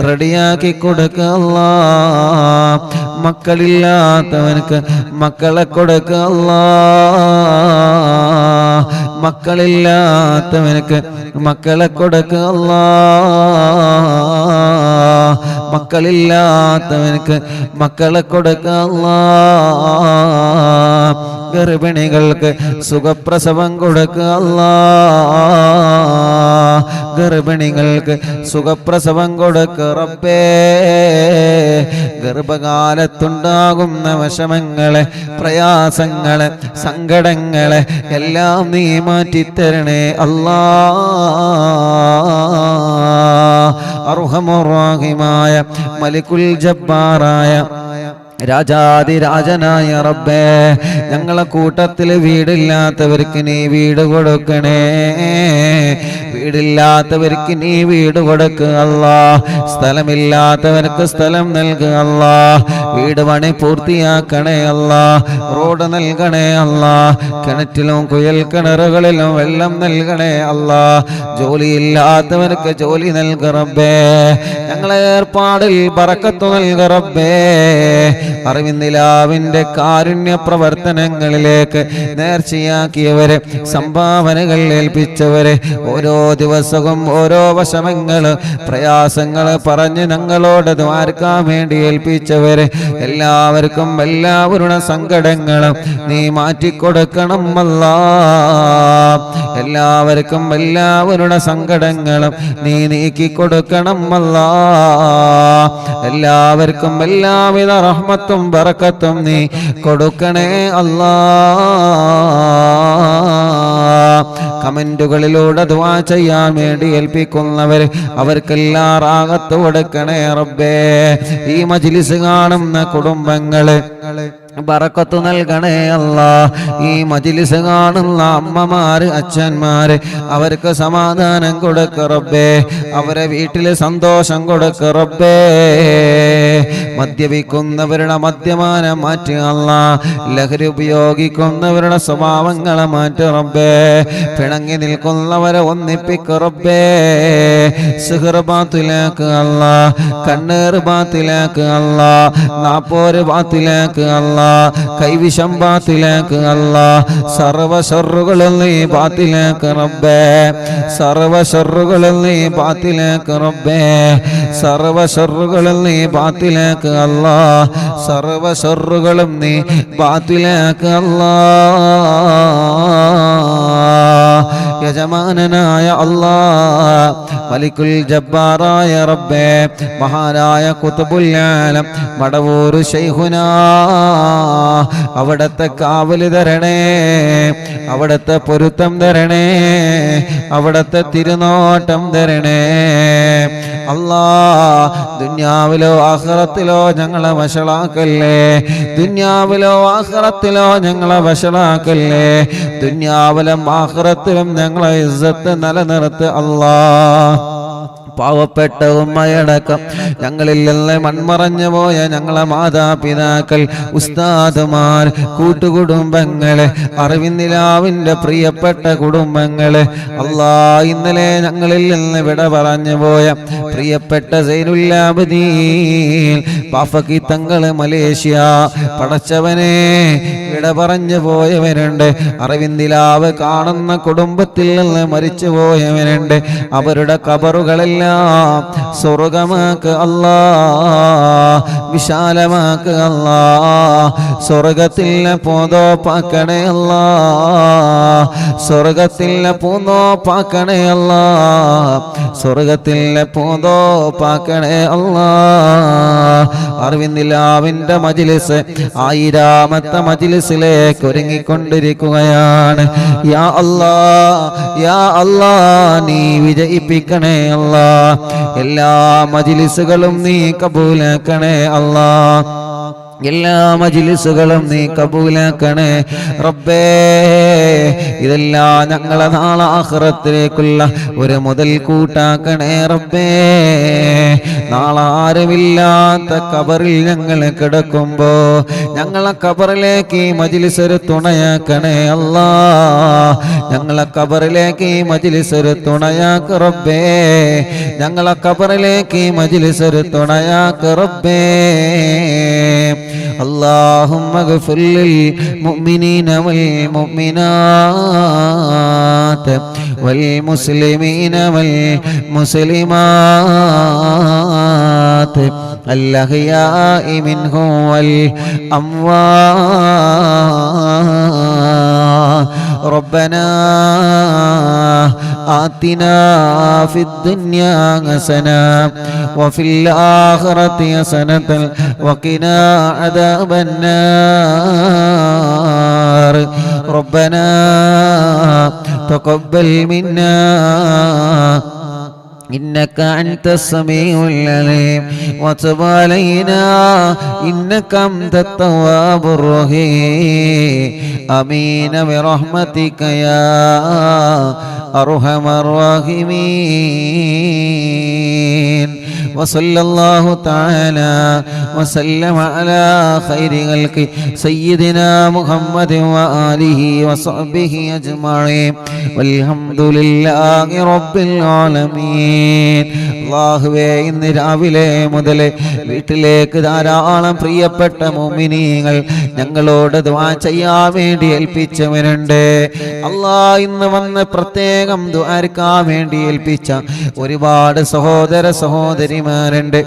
റെഡിയാക്കി കൊടുക്ക അല്ലാ. മക്കളില്ലാത്തവനക്ക് മക്കളെ കൊടുക്ക അല്ലാ. മക്കളില്ലാത്തവനക്ക് മക്കളെ കൊടുക്ക അല്ലാ. മക്കളില്ലാത്തവനക്ക് മക്കളെ കൊടുക്ക അല്ലാ. ഗർഭിണികൾക്ക് സുഖപ്രസവം കൊടുക്കുക അല്ലാ. ഗർഭിണികൾക്ക് സുഖപ്രസവം കൊടുക്കുക റബ്ബേ. ഗർഭകാലത്തുണ്ടാകുന്ന വിഷമങ്ങളെ, പ്രയാസങ്ങളെ, സങ്കടങ്ങളെ എല്ലാം നീ മാറ്റിത്തരണേ അല്ലാ. അർഹമുർ റഹീമായ മലിക്കുൽ ജബ്ബാറായ രാജാതിരാജനായ റബ്ബേ, ഞങ്ങളെ കൂട്ടത്തിൽ വീടില്ലാത്തവർക്ക് നീ വീട് കൊടുക്കണേ. വീടില്ലാത്തവർക്ക് നീ വീട് കൊടുക്കുക അല്ലാ. സ്ഥലമില്ലാത്തവർക്ക് സ്ഥലം നൽകുക അല്ലാ. വീട് പണി പൂർത്തിയാക്കണേ അല്ലാ. റോഡ് നൽകണേ അല്ലാ. കിണറ്റിലും കുയൽ കിണറുകളിലും വെള്ളം നൽകണേ അല്ലാ. ജോലിയില്ലാത്തവർക്ക് ജോലി നൽകുക റബ്ബേ. ഞങ്ങളെ ഏർപ്പാടിൽ ബറക്കത്ത് നൽകുക റബ്ബേ. അറിവിന്ദിലാവിന്റെ കാരുണ്യ പ്രവർത്തനങ്ങളിലേക്ക് നേർച്ചയാക്കിയവരെ, സംഭാവനകൾ ഏൽപ്പിച്ചവരെ, ഓരോ ദിവസവും ഓരോ വിഷമങ്ങൾ, പ്രയാസങ്ങൾ പറഞ്ഞ് ഞങ്ങളോട് ദ്വാരക്കാൻ വേണ്ടി ഏൽപ്പിച്ചവരെ എല്ലാവർക്കും എല്ലാവരുടെ സങ്കടങ്ങളും നീ മാറ്റിക്കൊടുക്കണം അല്ലാ. എല്ലാവർക്കും എല്ലാവരുടെ സങ്കടങ്ങളും നീ നീക്കിക്കൊടുക്കണം അല്ലാ. എല്ലാവർക്കും എല്ലാവിധ റഹ്മത്തും ബറക്കത്തും നീ കൊടുക്കണേ അല്ലാ. കമന്റുകളിലൂടെ ദുആ ചെയ്യാൻ വേണ്ടി ഏൽപ്പിക്കുന്നവർ അവർക്കെല്ലാം റാഹത്ത് കൊടുക്കണേ റബ്ബേ. ഈ മജ്ലിസ് കാണുന്ന കുടുംബങ്ങള് ബറക്കത്ത് നൽകണേ അല്ലാ. ഈ മജ്ലിസ് കാണുന്ന അമ്മമാര്, അച്ഛന്മാര് അവർക്ക് സമാധാനം കൊടുക്ക റബ്ബേ. അവരെ വീട്ടില് സന്തോഷം കൊടുക്ക റബ്ബേ. മദ്യപിക്കുന്നവരുടെ മദ്യപാനം മാറ്റി അല്ലാ. ലഹരി ഉപയോഗിക്കുന്നവരുടെ സ്വഭാവങ്ങളെ മാറ്റി റബ്ബേ. പിണങ്ങി നിൽക്കുന്നവരെ ഒന്നിപ്പിക്ക റബ്ബേ. സിഹ്ർ ബാത്തിലാക്ക് അല്ലാ. കണ്ണേർ ബാത്തിലാക്ക് അല്ലാ. നാപ്പോര് ബാത്തിലാക്ക് അല്ലാ. കൈവിഷം ബാത്തിലാക്ക് അല്ലാ, സർവ ശർറുകളും നീ ബാത്തിലാക്ക് റബ്ബേ, സർവ ശർറുകളും നീ ബാത്തിലാക്ക് റബ്ബേ, സർവ ശർറുകളും നീ ബാത്തിലാക്ക് അല്ലാ, സർവ ശർറുകളും നീ ബാത്തിലാക്ക് അല്ലാ. യജമാനനായ അല്ലാ, മലിക്കുൽ ജബ്ബാറായ റബ്ബേ, മഹാനായ ഖുത്ബുൽ ആലം മടവൂർ ശൈഖുനാ, അവിടത്തെ കാവല് തരണേ, അവിടത്തെ പൊരുത്തം തരണേ, അവിടത്തെ തിരുനോട്ടം തരണേ അല്ലാ. ദുനിയാവിലോ ആഖിറത്തിലോ ഞങ്ങളെ വശളാക്കല്ലേ, ദുനിയാവിലോ ആഖിറത്തിലോ ഞങ്ങളെ വശളാക്കല്ലേ, ദുനിയാവിലും ആഖിറത്തിലും ഞങ്ങളെ ഇസ്സത്ത് നിലനിർത്ത് അല്ലാ. പാവപ്പെട്ട ഉമ്മയടക്കം ഞങ്ങളിൽ നിന്ന് മൺമറഞ്ഞു പോയ ഞങ്ങളെ മാതാപിതാക്കൾ, ഉസ്താദുമാർ, കൂട്ടുകുടുംബങ്ങള്, അറിവിന്ദിലാവിൻ്റെ പ്രിയപ്പെട്ട കുടുംബങ്ങള്, അല്ലാ ഇന്നലെ ഞങ്ങളിൽ നിന്ന് വിട പറഞ്ഞു പോയ പ്രിയപ്പെട്ട സൈനുല്ലാബദീൻ ബാഫക്കി തങ്ങള് മലേഷ്യ, പടച്ചവനെ വിട പറഞ്ഞു പോയവരുണ്ട്, അറിവിന്ദിലാവ് കാണുന്ന കുടുംബത്തിൽ നിന്ന് മരിച്ചു പോയവരുണ്ട്. അവരുടെ ഖബറുകളെല്ലാം സ്വർഗമാക്ക് അല്ലാ, വിശാലമാക്ക് അല്ലാ, സ്വർഗത്തിൽ പൂന്തോപ്പാക്കണേ അല്ലാ, സ്വർഗത്തിൽ പൂന്തോപ്പാക്കണേ അല്ലാ, സ്വർഗത്തിൽ പൂന്തോപ്പാക്കണേ അല്ലാ. അറിവിന്ദിലാവിൻ്റെ മജ്ലിസ് 1000ാമത്തെ മജ്ലിസിലേക്ക് ഒരുങ്ങിക്കൊണ്ടിരിക്കുകയാണ്. യാ അല്ലാ, യാ അല്ലാ, നീ വിജയിപ്പിക്കണേ അല്ലാ, എല്ലാ മജ്ലിസുകളും നീ കബൂലാക്കണേ അല്ലാ, എല്ലാ മജ്ലിസുകളും നീ കബൂലാക്കണേ റബ്ബേ. ഇതെല്ലാം ഞങ്ങളെ നാളെ ആഖിറത്തിലേക്കുള്ള ഒരു മുതൽ കൂട്ടാക്കണേ റബ്ബേ. നാളെ ആരുമില്ലാത്ത ഖബറിൽ ഞങ്ങൾ കിടക്കുമ്പോ ഞങ്ങളെ ഖബറിലേക്ക് ഈ മജ്ലിസ് ഒരു തുണയാക്കണേ അല്ലാ, ഞങ്ങളെ ഖബറിലേക്ക് ഈ മജ്ലിസ് ഒരു തുണയാക്ക് റബ്ബേ, ഞങ്ങളെ ഖബറിലേക്ക് ഈ മജ്ലിസ് ഒരു തുണയാക്ക് റബ്ബേ. اللهم اغفر للمؤمنين والمؤمنات والمسلمين والمسلمات الأحياء منهم والأموات. ربنا آتنا في الدنيا حسنة وفي الآخرة حسنة وقنا عذاب النار. ربنا تقبل منا إنك أنت السميع العليم وتب علينا إنك أنت التواب الرحيم. آمين برحمتك يا أرحم الراحمين. وصلى الله تعالى وسلم على خير خلق سيدنا محمد وآله وصحبه أجمعين والحمد لله رب العالمين. അല്ലാഹുവേ, ഇന്ന് രാവിലെ മുതൽ വീട്ടിലേക്ക് ധാരാളം പ്രിയപ്പെട്ട മുഅ്മിനീങ്ങൾ ഞങ്ങളോട് ദുആ ചെയ്യാൻ വേണ്ടി ഏൽപ്പിച്ചവരുണ്ട്. അല്ലാഹ് ഇന്ന് വന്ന് പ്രത്യേകം ദുആർക്കാൻ വേണ്ടി ഏൽപ്പിച്ച ഒരുപാട് സഹോദര സഹോദരിമാരുണ്ട്.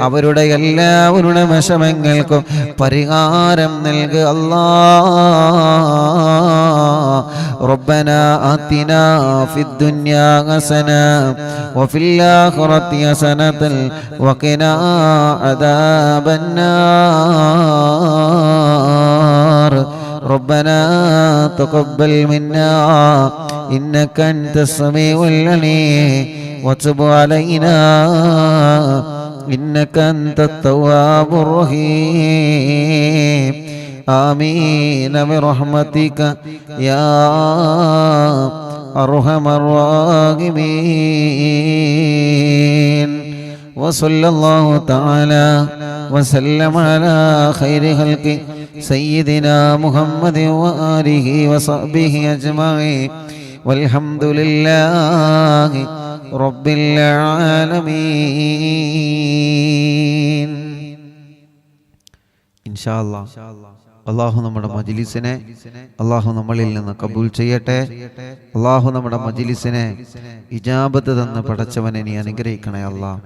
അവരുടെ എല്ലാവരുടെ വിഷമങ്ങൾക്കും പരിഹാരം നൽകുക അല്ലാഹ്. ربنا آتنا في الدنيا حسنة وفي الآخرة حسنة وقنا عذاب النار. ربنا تقبل منا إنك أنت السميع العليم وتب علينا إنك أنت التواب الرحيم. آمين برحمتك يا أرحم الراحمين. وصلى الله تعالى وسلم على خير خلق سيدنا محمد وآله وصحبه أجمعين والحمد لله رب العالمين. إن شاء الله അള്ളാഹു നമ്മുടെ മജ്ലിസിനെ അള്ളാഹു നമ്മളിൽ നിന്ന് കബൂൽ ചെയ്യട്ടെ. അള്ളാഹു നമ്മുടെ മജ്ലിസിനെ ഇജാബത്ത് തന്ന് പടച്ചവനെ നീ അനുഗ്രഹിക്കണേ അല്ലാ.